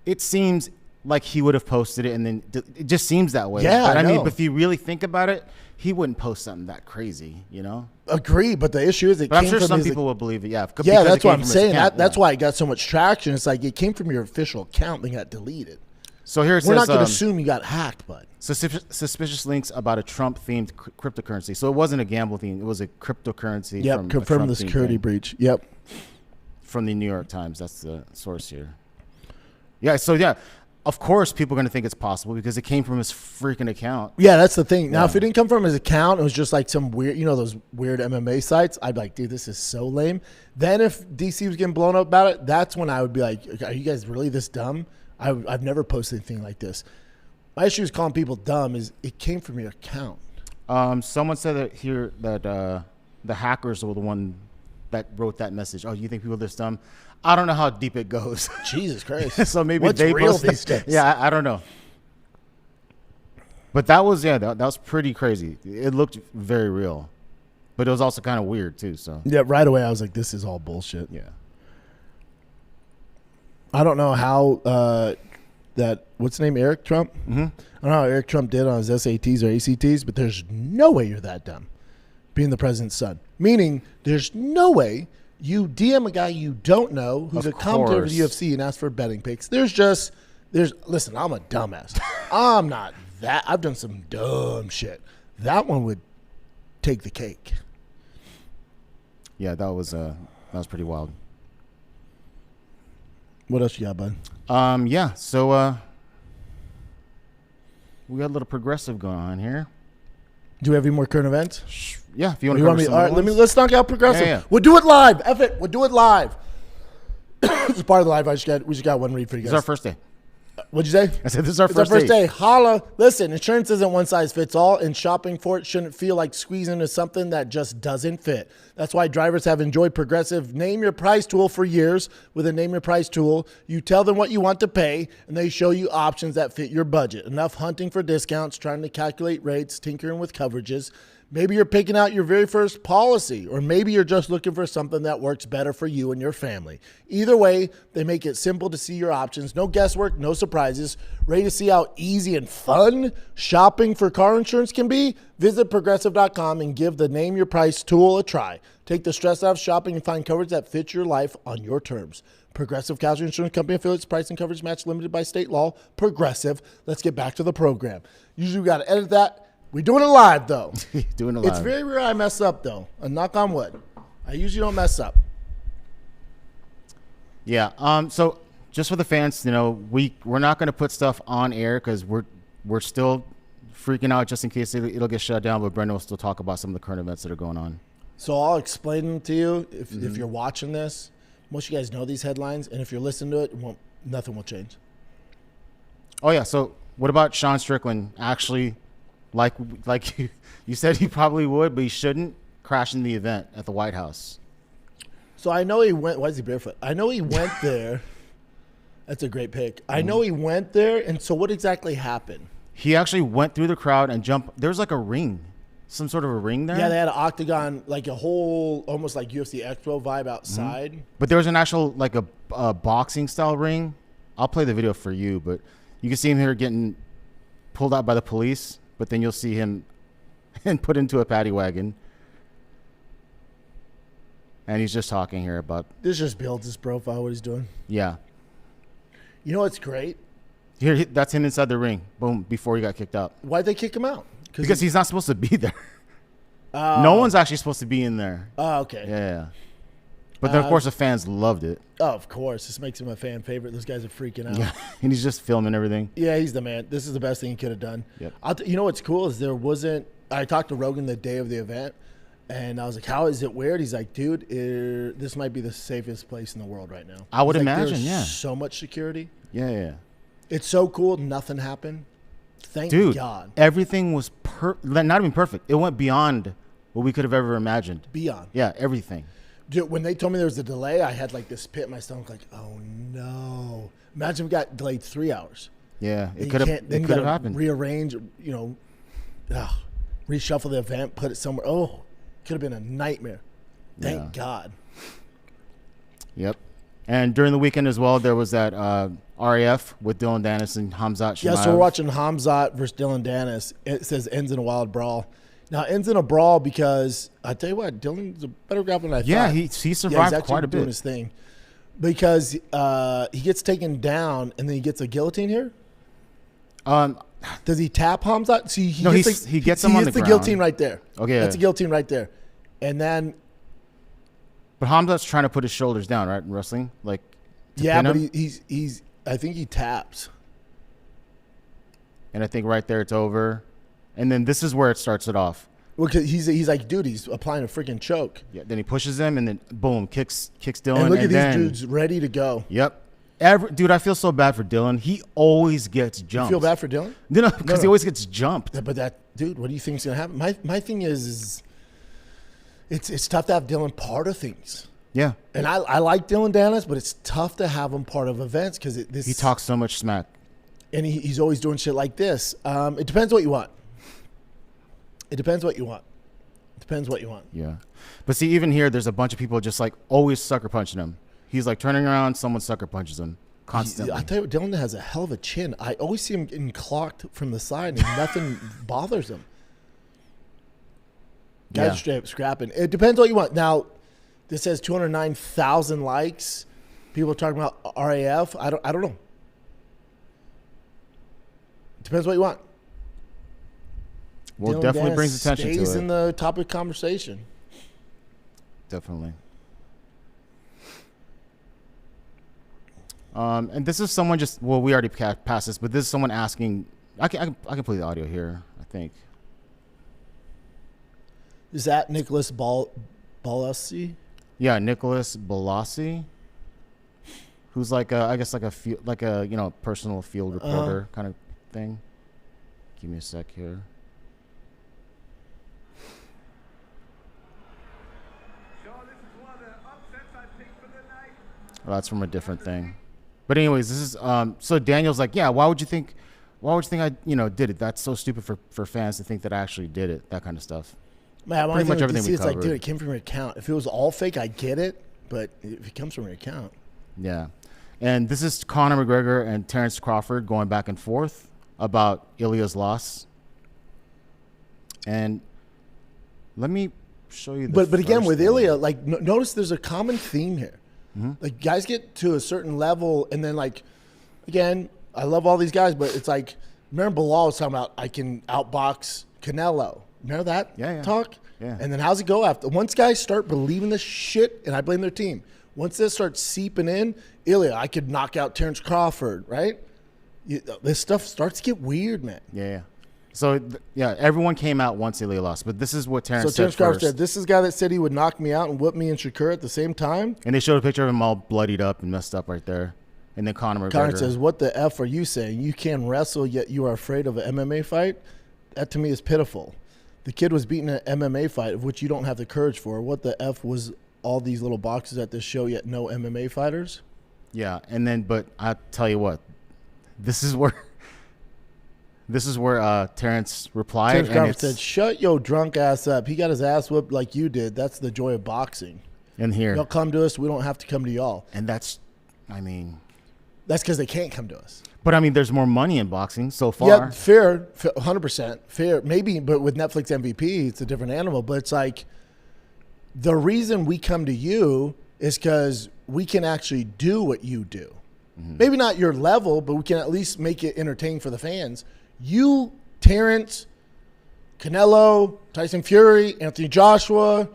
It seems like he would have posted it, and then it just seems that way. Yeah, but I mean, know. if you really think about it, he wouldn't post something that crazy, you know. Agree, but the issue is it But I'm came sure from some his people will believe it. Yeah, Yeah, because that's it what came I'm from his saying. account, That's yeah. why it got so much traction. It's like it came from your official account and got deleted. So here it We're says, not going to assume you got hacked, but suspicious links about a Trump-themed cryptocurrency. So it wasn't a gamble theme; it was a cryptocurrency. yep, from a confirm the Trump-themed security thing. breach. Yep. From the New York Times. That's the source here. Yeah. So yeah, of course, people are going to think it's possible because it came from his freaking account. Yeah, that's the thing. Now, Yeah. if it didn't come from his account, it was just like some weird, those weird MMA sites, I'd be like, dude, this is so lame. Then if DC was getting blown up about it, that's when I would be like, are you guys really this dumb? I've never posted anything like this. My issue is calling people dumb is it came from your account. Someone said that here that the hackers were the one that wrote that message. Oh, you think people are this dumb? I don't know how deep it goes. Jesus Christ. So maybe What's they real posted- these days? Yeah, I don't know. But that was that was pretty crazy. It looked very real, but it was also kind of weird too. So Yeah, right away I was like, this is all bullshit. yeah. I don't know how what's his name, Eric Trump? Mm-hmm. I don't know how Eric Trump did on his SATs or ACTs, but there's no way you're that dumb being the president's son. Meaning there's no way you DM a guy you don't know who's Of a commentator for the course. UFC and ask for betting picks. Listen, I'm a dumbass. I'm not that. I've done some dumb shit. That one would take the cake. Yeah, that was pretty wild. What else you got, bud? Yeah. So we got a little progressive going on here. Do we have any more current events? Yeah, if you want You to want me? some All right, other ones. let's knock out progressive. Yeah. We'll do it live. F it. We'll do it live. This is part of the live. We just got one read for you This guys. is our first day. What'd you say? I said this is our It's our first first day. day. Holla. Listen, insurance isn't one size fits all, and shopping for it shouldn't feel like squeezing into something that just doesn't fit. That's why drivers have enjoyed Progressive Name Your Price tool for years. With a Name Your Price tool, you tell them what you want to pay, and they show you options that fit your budget. Enough hunting for discounts, trying to calculate rates, tinkering with coverages. Maybe you're picking out your very first policy, or maybe you're just looking for something that works better for you and your family. Either way, they make it simple to see your options. No guesswork, no surprises. Ready to see how easy and fun shopping for car insurance can be? Visit Progressive.com and give the Name Your Price tool a try. Take the stress out of shopping and find coverage that fits your life on your terms. Progressive Casualty Insurance Company affiliates, price and coverage match limited by state law. Progressive. Let's get back to the program. Usually we got to edit that. We're doing it live, though. Doing it live. It's very rare I mess up, though. A knock on wood. I usually don't mess up. Yeah. So just for the fans, we're not going to put stuff on air because we're still freaking out just in case it'll get shut down. But Brendan will still talk about some of the current events that are going on. So I'll explain them to you if you're watching this. Most of you guys know these headlines, and if you're listening to it, nothing will change. Oh yeah. So what about Sean Strickland actually, like you said he probably would, but he shouldn't, crashing the event at the White House? So I know he went. Why is he barefoot? I know he went there. That's a great pick. I know he went there, and so what exactly happened? He actually went through the crowd and jumped. There's like a ring, some sort of a ring there. Yeah, they had an octagon, like a whole, almost like UFC Expo vibe outside. But there was an actual, like a boxing style ring. I'll play the video for you, but you can see him here getting pulled out by the police, but then you'll see him and put into a paddy wagon. And he's just talking here about... This just builds his profile, what he's doing. Yeah. You know what's great? Here, that's him inside the ring. Boom, before he got kicked out. Why'd they kick him out? Because he's not supposed to be there. No one's actually supposed to be in there. Oh, okay. Yeah. But then, of course, the fans loved it. Oh, of course. This makes him a fan favorite. Those guys are freaking out. Yeah. And he's just filming everything. Yeah, he's the man. This is the best thing he could have done. Yep. You know what's cool is there wasn't... I talked to Rogan the day of the event, and I was like, how is it weird? He's like, dude, this might be the safest place in the world right now. I would He's like, imagine, there's yeah. so much security. Yeah. It's so cool. Nothing happened. Thank God. Everything was not even perfect. It went beyond what we could have ever imagined. Beyond. Yeah, everything. Dude, when they told me there was a delay, I had like this pit in my stomach, like, oh no. Imagine we got delayed 3 hours. Yeah, And it could have happened. Rearrange, reshuffle the event, put it somewhere. Oh, could have been a nightmare. Thank God. Yep. And during the weekend as well, there was that RAF with Dylan Dennis and Hamzat Chimaev. Yeah, so we're watching Hamzat versus Dylan Dennis. It says ends in a wild brawl. Now, ends in a brawl because, I tell you what, Dylan's a better grappler than I thought. Yeah, he survived he's quite a bit. doing his thing. Because he gets taken down and then he gets a guillotine here. Does he tap Hamzat? See, he gets him on the ground. guillotine right there. Okay, that's a guillotine right there. And then, but Hamzat's trying to put his shoulders down, right, in wrestling, like. Yeah, but he's. I think he taps. And I think right there it's over, and then this is where it starts it off. Well, cause he's like, dude, he's applying a freaking choke. Yeah. Then he pushes him, and then boom, kicks Dylan. And look at these dudes ready to go. Yep. Dude, I feel so bad for Dylan. He always gets jumped. You feel bad for Dylan? No, because he always gets jumped. Yeah, but dude, what do you think is gonna happen? My thing is it's tough to have Dylan part of things. Yeah. And I like Dylan Dennis, but it's tough to have him part of events because he talks so much smack. And he's always doing shit like this. It depends what you want. Yeah. But see, even here, there's a bunch of people just like always sucker punching him. He's like turning around, someone sucker punches him constantly. I tell you what, Dylan has a hell of a chin. I always see him getting clocked from the side and nothing bothers him. Guys are straight up scrapping. It depends what you want. Now, this says 209,000 likes. People are talking about RAF. I don't know. Depends what you want. Well, Dylan definitely Dennis brings attention to it. stays in the topic of conversation. Definitely. And this is someone we already passed this, but this is someone asking. I can play the audio here, I think. Is that Nicholas Balassi? Yeah, Nicholas Balassi, who's like I guess like a personal field reporter kind of thing. Give me a sec here. Oh, that's from a different thing. But anyways, this is so Daniel's like, yeah, why would you think I did it? That's so stupid for fans to think that I actually did it, that kind of stuff. Man, pretty much everything we it's covered. like, dude, it came from your account. If it was all fake, I get it, but if it comes from your account. Yeah. And this is Conor McGregor and Terrence Crawford going back and forth about Ilia's loss. And let me show you But again, with thing. Ilia, like, notice there's a common theme here. Mm-hmm. Like, guys get to a certain level, and then, like, again, I love all these guys, but it's like, remember Bilal was talking about I can outbox Canelo. Remember that talk? Yeah. And then how's it go after? Once guys start believing this shit, and I blame their team, once this starts seeping in, Ilia, I could knock out Terrence Crawford, right? This stuff starts to get weird, man. Yeah. So, everyone came out once Ilia lost, but this is what Terrence said Crawford first. said, this is the guy that said he would knock me out and whip me and Shakur at the same time. And they showed a picture of him all bloodied up and messed up right there. And then Conor McGregor says, what the F are you saying? You can wrestle, yet you are afraid of an MMA fight? That to me is pitiful. The kid was beating an MMA fight, of which you don't have the courage for. What the F was all these little boxes at this show, yet no MMA fighters. Yeah, and then, but I tell you what, this is where Terrence replied, Terrence Crawford said, "Shut your drunk ass up. He got his ass whooped like you did. That's the joy of boxing. and here, Y'all come to us. We don't have to come to y'all. and that's That's because they can't come to us. But I mean, there's more money in boxing so far. Yeah, fair, 100% fair. Maybe, but with Netflix MVP, it's a different animal. But it's like the reason we come to you is because we can actually do what you do. Mm-hmm. Maybe not your level, but we can at least make it entertaining for the fans. You, Terrence, Canelo, Tyson Fury, Anthony Joshua,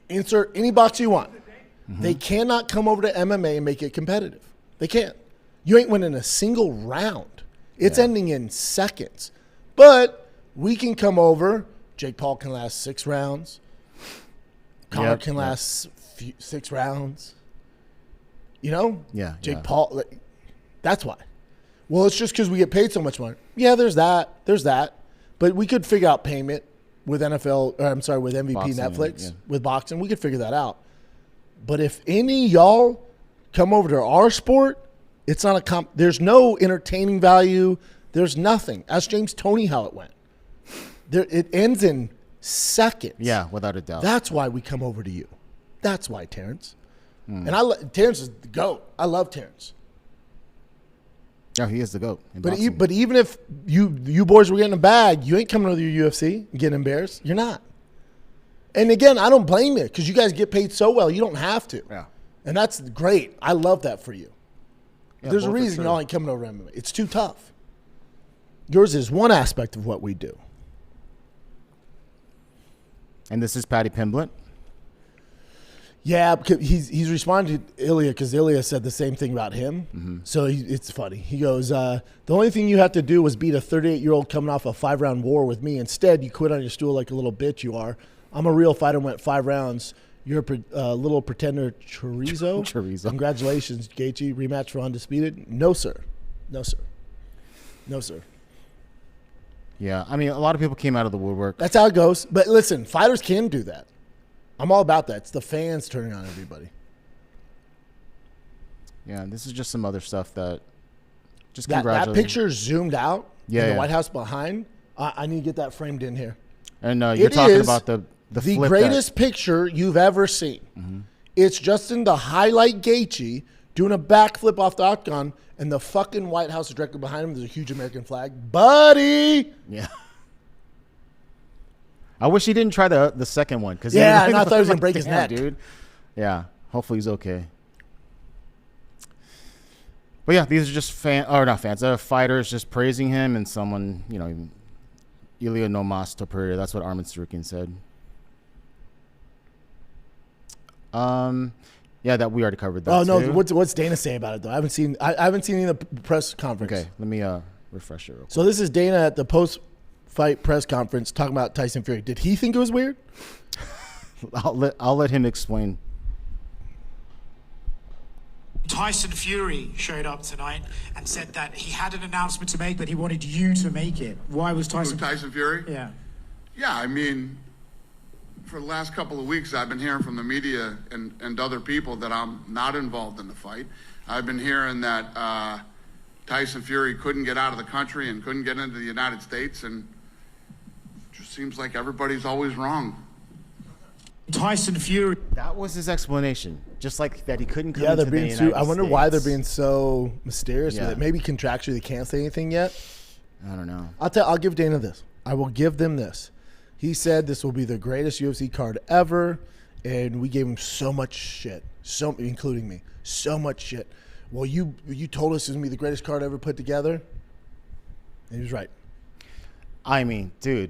insert any box you want. Mm-hmm. They cannot come over to MMA and make it competitive. They can't. You ain't winning a single round. It's ending in seconds. But we can come over. Jake Paul can last 6 rounds. Conor can last 6 rounds. You know? Yeah. Jake Paul. That's why. Well, it's just because we get paid so much money. Yeah, there's that. There's that. But we could figure out payment with with MVP boxing, Netflix, with boxing. We could figure that out. But if any y'all come over to our sport, it's not there's no entertaining value. There's nothing. Ask James Toney how it went. It ends in seconds. Yeah, without a doubt. That's why we come over to you. That's why, Terrence. And Terrence is the GOAT. I love Terrence. Yeah, he is the GOAT. But even if you boys were getting a bag, you ain't coming to the UFC and getting embarrassed. You're not. And again, I don't blame you because you guys get paid so well. You don't have to. Yeah. And that's great. I love that for you. Yeah, There's a reason y'all ain't coming over to MMA. It's too tough. Yours is one aspect of what we do. And this is Paddy Pimblett. Yeah, because he's responded to Ilia because Ilia said the same thing about him. Mm-hmm. So it's funny. He goes, the only thing you have to do was beat a 38-year-old coming off a 5-round war with me. Instead, you quit on your stool like a little bitch you are. I'm a real fighter, went 5 rounds. You're a little pretender chorizo. Chorizo. Congratulations, Gaethje. Rematch for undisputed? No, sir. No, sir. No, sir. Yeah, I mean, a lot of people came out of the woodwork. That's how it goes. But listen, fighters can do that. I'm all about that. It's the fans turning on everybody. Yeah, this is just some other stuff that just that picture zoomed out in the yeah. White House behind. I need to get that framed in here. And you're talking about the flip greatest picture you've ever seen. Mm-hmm. It's Justin the highlight Gaethje doing a backflip off the octagon, and the fucking White House is directly behind him. There's a huge American flag. Buddy! Yeah. I wish he didn't try the second one. I thought he was going to break his neck. Dude. Yeah, hopefully he's okay. But yeah, these are just fighters just praising him, and someone, Ilia Topuria. That's what Armin Sarukian said. Yeah, that we already covered that. Oh no, too. what's Dana saying about it though? I haven't seen any of the press conference. Okay, let me refresh it real quick. So this is Dana at the post-fight press conference talking about Tyson Fury. Did he think it was weird? I'll let him explain. Tyson Fury showed up tonight and said that he had an announcement to make, but he wanted you to make it. Why was Tyson Fury? Yeah. Yeah, I mean, for the last couple of weeks, I've been hearing from the media and other people that I'm not involved in the fight. I've been hearing that Tyson Fury couldn't get out of the country and couldn't get into the United States, and it just seems like everybody's always wrong. Tyson Fury. That was his explanation. Just like that he couldn't come into the United I wonder States. why they're being so mysterious with it. Maybe contractually they can't say anything yet. I don't know. I'll give Dana this. I will give them this. He said this will be the greatest UFC card ever, and we gave him so much shit, including me, so much shit. Well, you told us it was going to be the greatest card ever put together, and he was right. I mean, dude,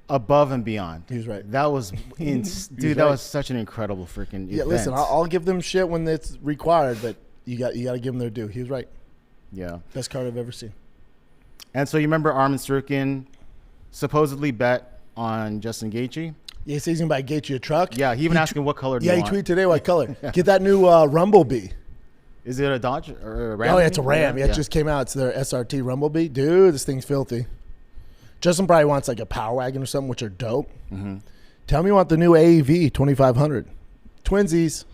above and beyond. He was right. That was, dude, that was such an incredible freaking event. Listen, I'll give them shit when it's required, but you got to give them their due. He was right. Yeah. Best card I've ever seen. And so you remember Armin Sarukian supposedly bet on Justin Gaethje? Yeah, he says he's going to buy Gaethje a truck. Yeah, he even asked him what color do you want. Yeah, he tweeted today what color. Get that new Rumblebee. Is it a Dodge or a Ram? Oh, yeah, it's a Ram. Yeah, it just came out. It's their SRT Rumblebee. Dude, this thing's filthy. Justin probably wants like a Power Wagon or something, which are dope. Mm-hmm. Tell me you want the new AEV 2500. Twinsies.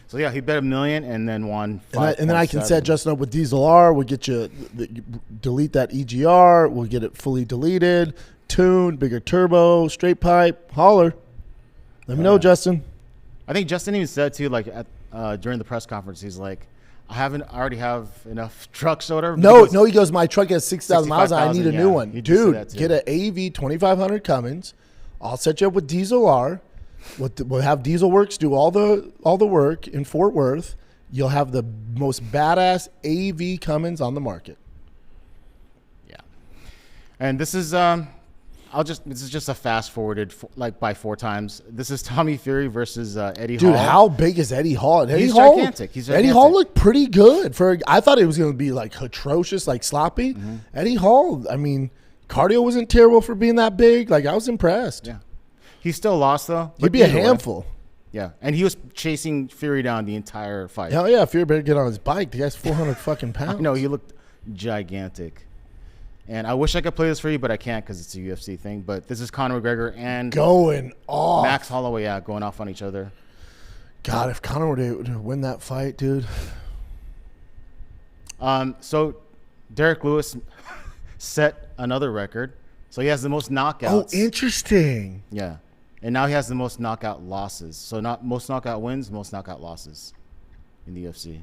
So yeah, he bet $1 million and then won 5. And then I can set Justin up with Diesel R. We'll get you delete that EGR. We'll get it fully deleted, tuned, bigger turbo, straight pipe. Holler. Let me know, Justin. I think Justin even said too, like during the press conference, he's like, I already have enough trucks or whatever. No, he goes, my truck has 6,000 miles. I need a new one. He did say that Dude, too. get an AEV 2500 Cummins. I'll set you up with Diesel R. We'll have Diesel Works do all the work in Fort Worth. You'll have the most badass AEV Cummins on the market. Yeah, and this is this is just a fast forwarded like by 4 times. This is Tommy Fury versus Eddie Hall. Dude, how big is Eddie Hall? He's gigantic. Eddie Hall looked pretty good. I thought it was going to be like atrocious, like sloppy. Mm-hmm. Eddie Hall, I mean, cardio wasn't terrible for being that big. Like I was impressed. Yeah. He still lost, though. He'd be a handful. Yeah, and he was chasing Fury down the entire fight. Hell yeah, Fury better get on his bike. The guy's 400 fucking pounds. No, he looked gigantic. And I wish I could play this for you, but I can't because it's a UFC thing. But this is Conor McGregor and going off. Max Holloway, going off on each other. God, if Conor were to win that fight, dude. So Derrick Lewis set another record. So he has the most knockouts. Oh, interesting. Yeah. And now he has the most knockout losses. So not most knockout wins, most knockout losses in the UFC.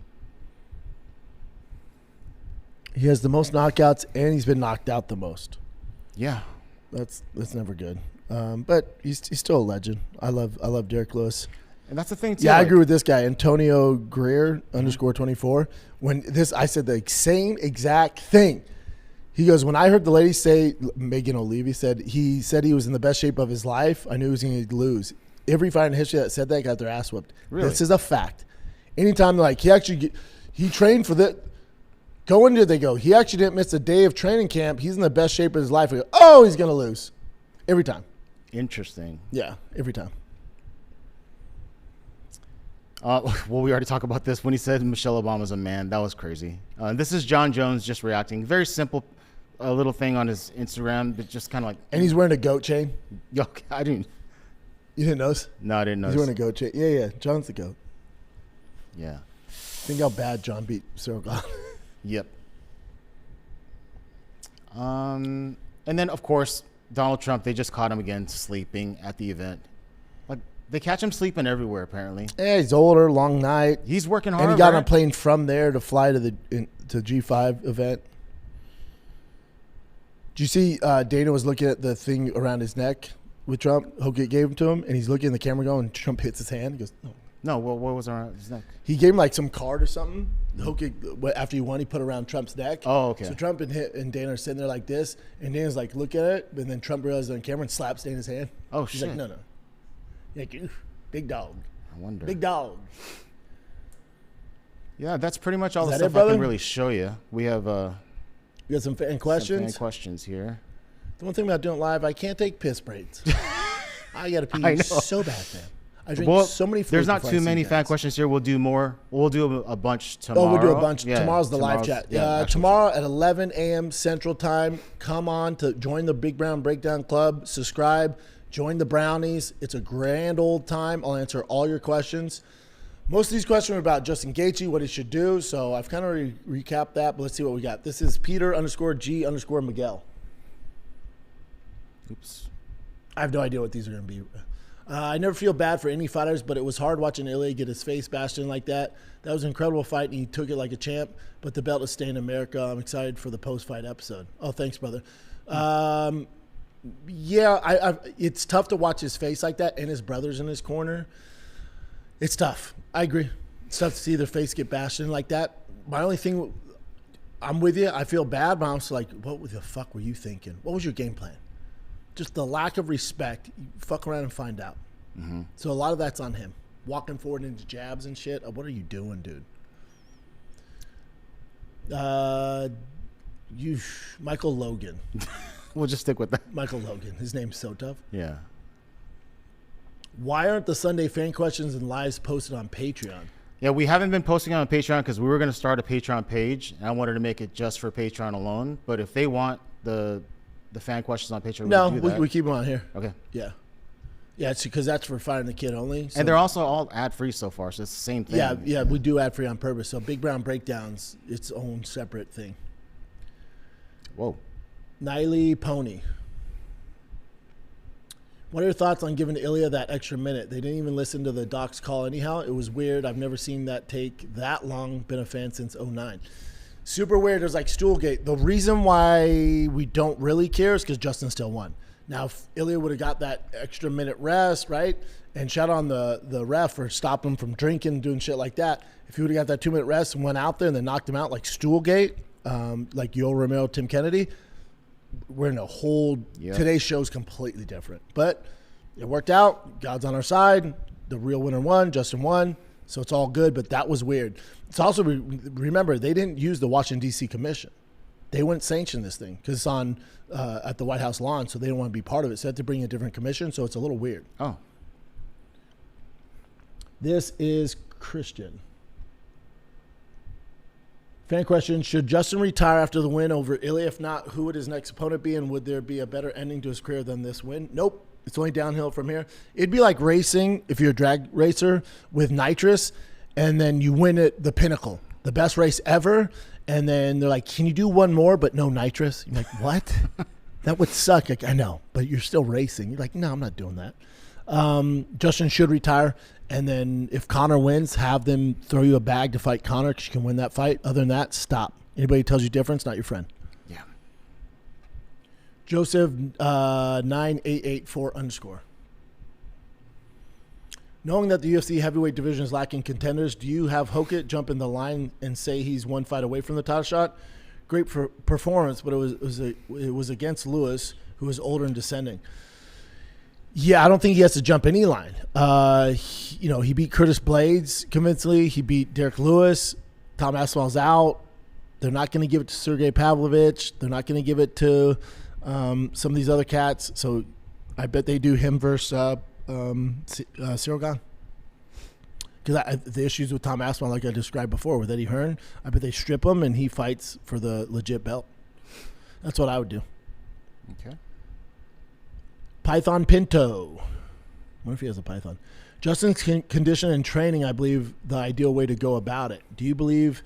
He has the most knockouts, and he's been knocked out the most. Yeah. That's never good. But he's still a legend. I love Derrick Lewis. And that's the thing, too. Yeah, I agree with this guy, Antonio Greer _24. I said the same exact thing. He goes, when I heard the lady say, Megan O'Leary said he was in the best shape of his life, I knew he was going to lose. Every fighter in history that said that got their ass whooped. Really? This is a fact. Anytime they're like, he trained for that. He actually didn't miss a day of training camp. He's in the best shape of his life. We go, he's going to lose. Every time. Interesting. Yeah, every time. Well, we already talked about this when he said Michelle Obama's a man. That was crazy. This is John Jones just reacting. Very simple little thing on his Instagram, but just kind of like. And he's wearing a goat chain. Yo, I didn't. You didn't notice? No, I didn't notice. He's wearing a goat chain. Yeah. John's the goat. Yeah. Think how bad John beat Ciryl Gane. Yep. And then, of course, Donald Trump, they just caught him again sleeping at the event. Like, they catch him sleeping everywhere, apparently. Yeah, he's older, long night. He's working hard. And he got on a plane from there to fly to the G5 event. Did you see Dana was looking at the thing around his neck with Trump? Hogan gave him to him, and he's looking at the camera going, and Trump hits his hand. He goes, no. No, what was around his neck? He gave him like some card or something. Hogan, after he won, he put it around Trump's neck. Oh, okay. So Trump and Dana are sitting there like this, and Dana's like, look at it. And then Trump realizes on camera and slaps Dana's hand. Oh, He's shit. like, no. He's like, big dog. I wonder. Big dog. Yeah, that's pretty much all the Is stuff that it, I can brother? really show you. We have You got some fan questions? some fan questions here. The one thing about doing live, I can't take piss breaks. I got to pee I know. so bad, man. I drink so many fluids. There's not before I too see many you fan guys. questions here. We'll do more. We'll do a bunch tomorrow. Oh, we'll do a bunch. Yeah, Tomorrow's the live chat. actual Tomorrow at 11 a.m. Central Time. Come on to join the Big Brown Breakdown Club. Subscribe. Join the Brownies. It's a grand old time. I'll answer all your questions. Most of these questions are about Justin Gaethje, what he should do. So I've kind of recapped that, but let's see what we got. This is Peter _G Miguel. Oops. I have no idea what these are going to be. I never feel bad for any fighters, but it was hard watching Ilia get his face bashed in like that. That was an incredible fight, and he took it like a champ, but the belt is staying in America. I'm excited for the post-fight episode. Oh, thanks, brother. It's tough to watch his face like that and his brothers in his corner. It's tough. I agree. It's tough to see their face get bashed in like that. My only thing, I'm with you. I feel bad, but I'm also like, what the fuck were you thinking? What was your game plan? Just the lack of respect. You fuck around and find out. Mm-hmm. So a lot of that's on him. Walking forward into jabs and shit. What are you doing, dude? Michael Logan. We'll just stick with that. Michael Logan. His name's so tough. Yeah. Why aren't the Sunday fan questions and lives posted on Patreon? Yeah, we haven't been posting on Patreon because we were going to start a Patreon page, and I wanted to make it just for Patreon alone. But if they want the fan questions on Patreon, No, we can do that. we keep them on here. Okay. Yeah. Yeah, it's because that's for fighting the kid only. So And they're also all ad-free so far, so it's the same thing. yeah, we do ad free on purpose. So Big Brown Breakdowns, its own separate thing. Whoa. Niley Pony. What are your thoughts on giving Ilia that extra minute? They didn't even listen to the doc's call anyhow. It was weird. I've never seen that take that long. Been a fan since 2009. Super weird. There's like Stoolgate. The reason why we don't really care is because Justin still won. Now, if Ilia would have got that extra minute rest, right, and shout on the ref for stopping him from drinking and doing shit like that, if he would have got that 2 minute rest and went out there and then knocked him out like Stoolgate, like Yoel Romero, Tim Kennedy, we're in a whole today's show is completely different. But it worked out. God's on our side. The real winner won. Justin won. So it's all good. But that was weird. It's also, remember, they didn't use the Washington, D.C. Commission. They wouldn't sanction this thing because it's on at the White House lawn, so they don't want to be part of it. So they had to bring a different commission. So it's a little weird. Oh. This is Christian. Fan question, should Justin retire after the win over Ilia? If not, who would his next opponent be, and would there be a better ending to his career than this win? Nope. It's only downhill from here. It'd be like racing, if you're a drag racer, with nitrous, and then you win at the pinnacle, the best race ever, and then they're like, can you do one more but no nitrous? You're like, what? That would suck. Like, I know, but you're still racing. You're like, no, I'm not doing that. Justin should retire. And then if Conor wins, have them throw you a bag to fight Conor because you can win that fight. Other than that, stop. Anybody who tells you different, not your friend. Yeah. Joseph 9884_. Knowing that the UFC heavyweight division is lacking contenders, do you have Hokit jump in the line and say he's one fight away from the title shot? Great performance, but it was against Lewis, who was older and descending. Yeah, I don't think he has to jump any line. He beat Curtis Blades convincingly. He beat Derrick Lewis. Tom Aspinall's out. They're not going to give it to Sergey Pavlovich. They're not going to give it to some of these other cats. So I bet they do him versus Ciryl Gane. Because the issues with Tom Aspinall, like I described before, with Eddie Hearn, I bet they strip him and he fights for the legit belt. That's what I would do. Okay. Python Pinto. What if he has a python? Justin's condition and training, I believe, the ideal way to go about it. Do you believe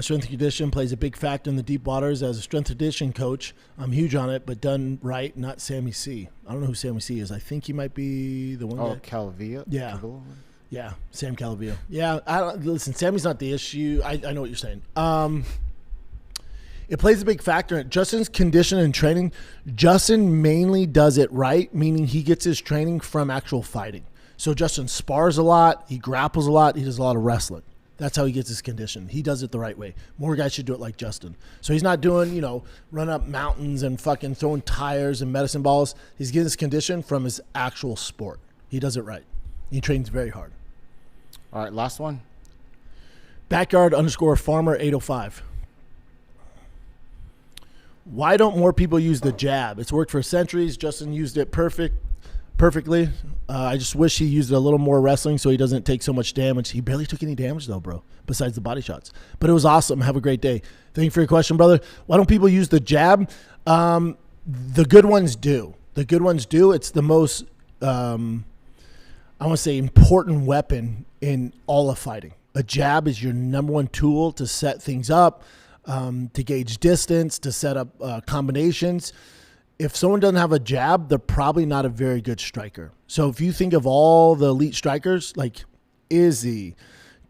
strength and condition plays a big factor in the deep waters? As a strength and condition coach, I'm huge on it, but done right, not Sammy C. I don't know who Sammy C is. I think he might be the one Oh, that... Calvia? Yeah. Yeah, Sam Calavio. Yeah, listen, Sammy's not the issue. I know what you're saying. It plays a big factor in Justin's condition and training. Justin mainly does it right, meaning he gets his training from actual fighting. So Justin spars a lot, he grapples a lot, he does a lot of wrestling. That's how he gets his condition. He does it the right way. More guys should do it like Justin. So he's not doing, run up mountains and fucking throwing tires and medicine balls. He's getting his condition from his actual sport. He does it right. He trains very hard. All right, last one. Backyard_farmer 805. Why don't more people use the jab? It's worked for centuries. Justin used it perfectly. I just wish he used it a little more wrestling so he doesn't take so much damage. He barely took any damage though, bro, besides the body shots. But it was awesome. Have a great day. Thank you for your question, brother. Why don't people use the jab? The good ones do. The good ones do. It's the most, I want to say, important weapon in all of fighting. A jab is your number one tool to set things up, to gauge distance, to set up combinations. If someone doesn't have a jab, they're probably not a very good striker. So if you think of all the elite strikers like Izzy,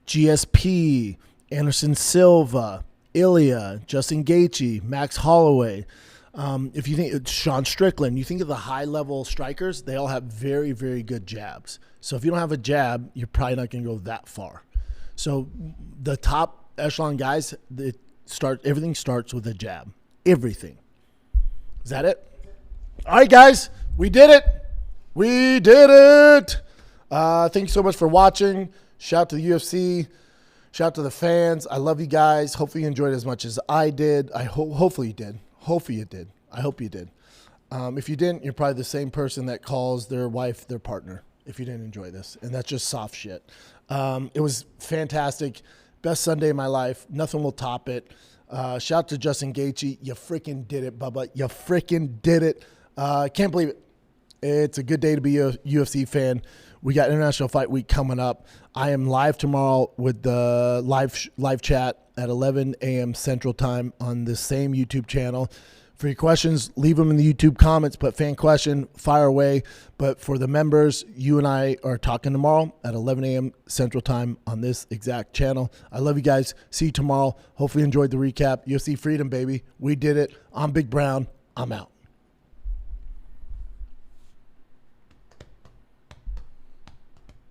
GSP, Anderson Silva, Ilia, Justin Gaethje, Max Holloway, if you think Sean Strickland, you think of the high-level strikers, they all have very, very good jabs. So if you don't have a jab, you're probably not going to go that far. So the top echelon guys, everything starts with a jab. Everything. Is that it? All right, guys, we did it. We did it. Thank you so much for watching. Shout out to the UFC. Shout out to the fans. I love you guys. Hopefully you enjoyed it as much as I did. Hopefully you did. Hopefully you did. I hope you did. If you didn't, you're probably the same person that calls their wife their partner if you didn't enjoy this. And that's just soft shit. It was fantastic. Best Sunday of my life. Nothing will top it. Shout out to Justin Gaethje. You freaking did it, Bubba. You freaking did it. Can't believe it. It's a good day to be a UFC fan. We got International Fight Week coming up. I am live tomorrow with the live chat at 11 a.m. Central Time on the same YouTube channel. For your questions, leave them in the YouTube comments. Put fan question, fire away. But for the members, you and I are talking tomorrow at 11 a.m. Central Time on this exact channel. I love you guys. See you tomorrow. Hopefully you enjoyed the recap. UFC Freedom, baby. We did it. I'm Big Brown. I'm out.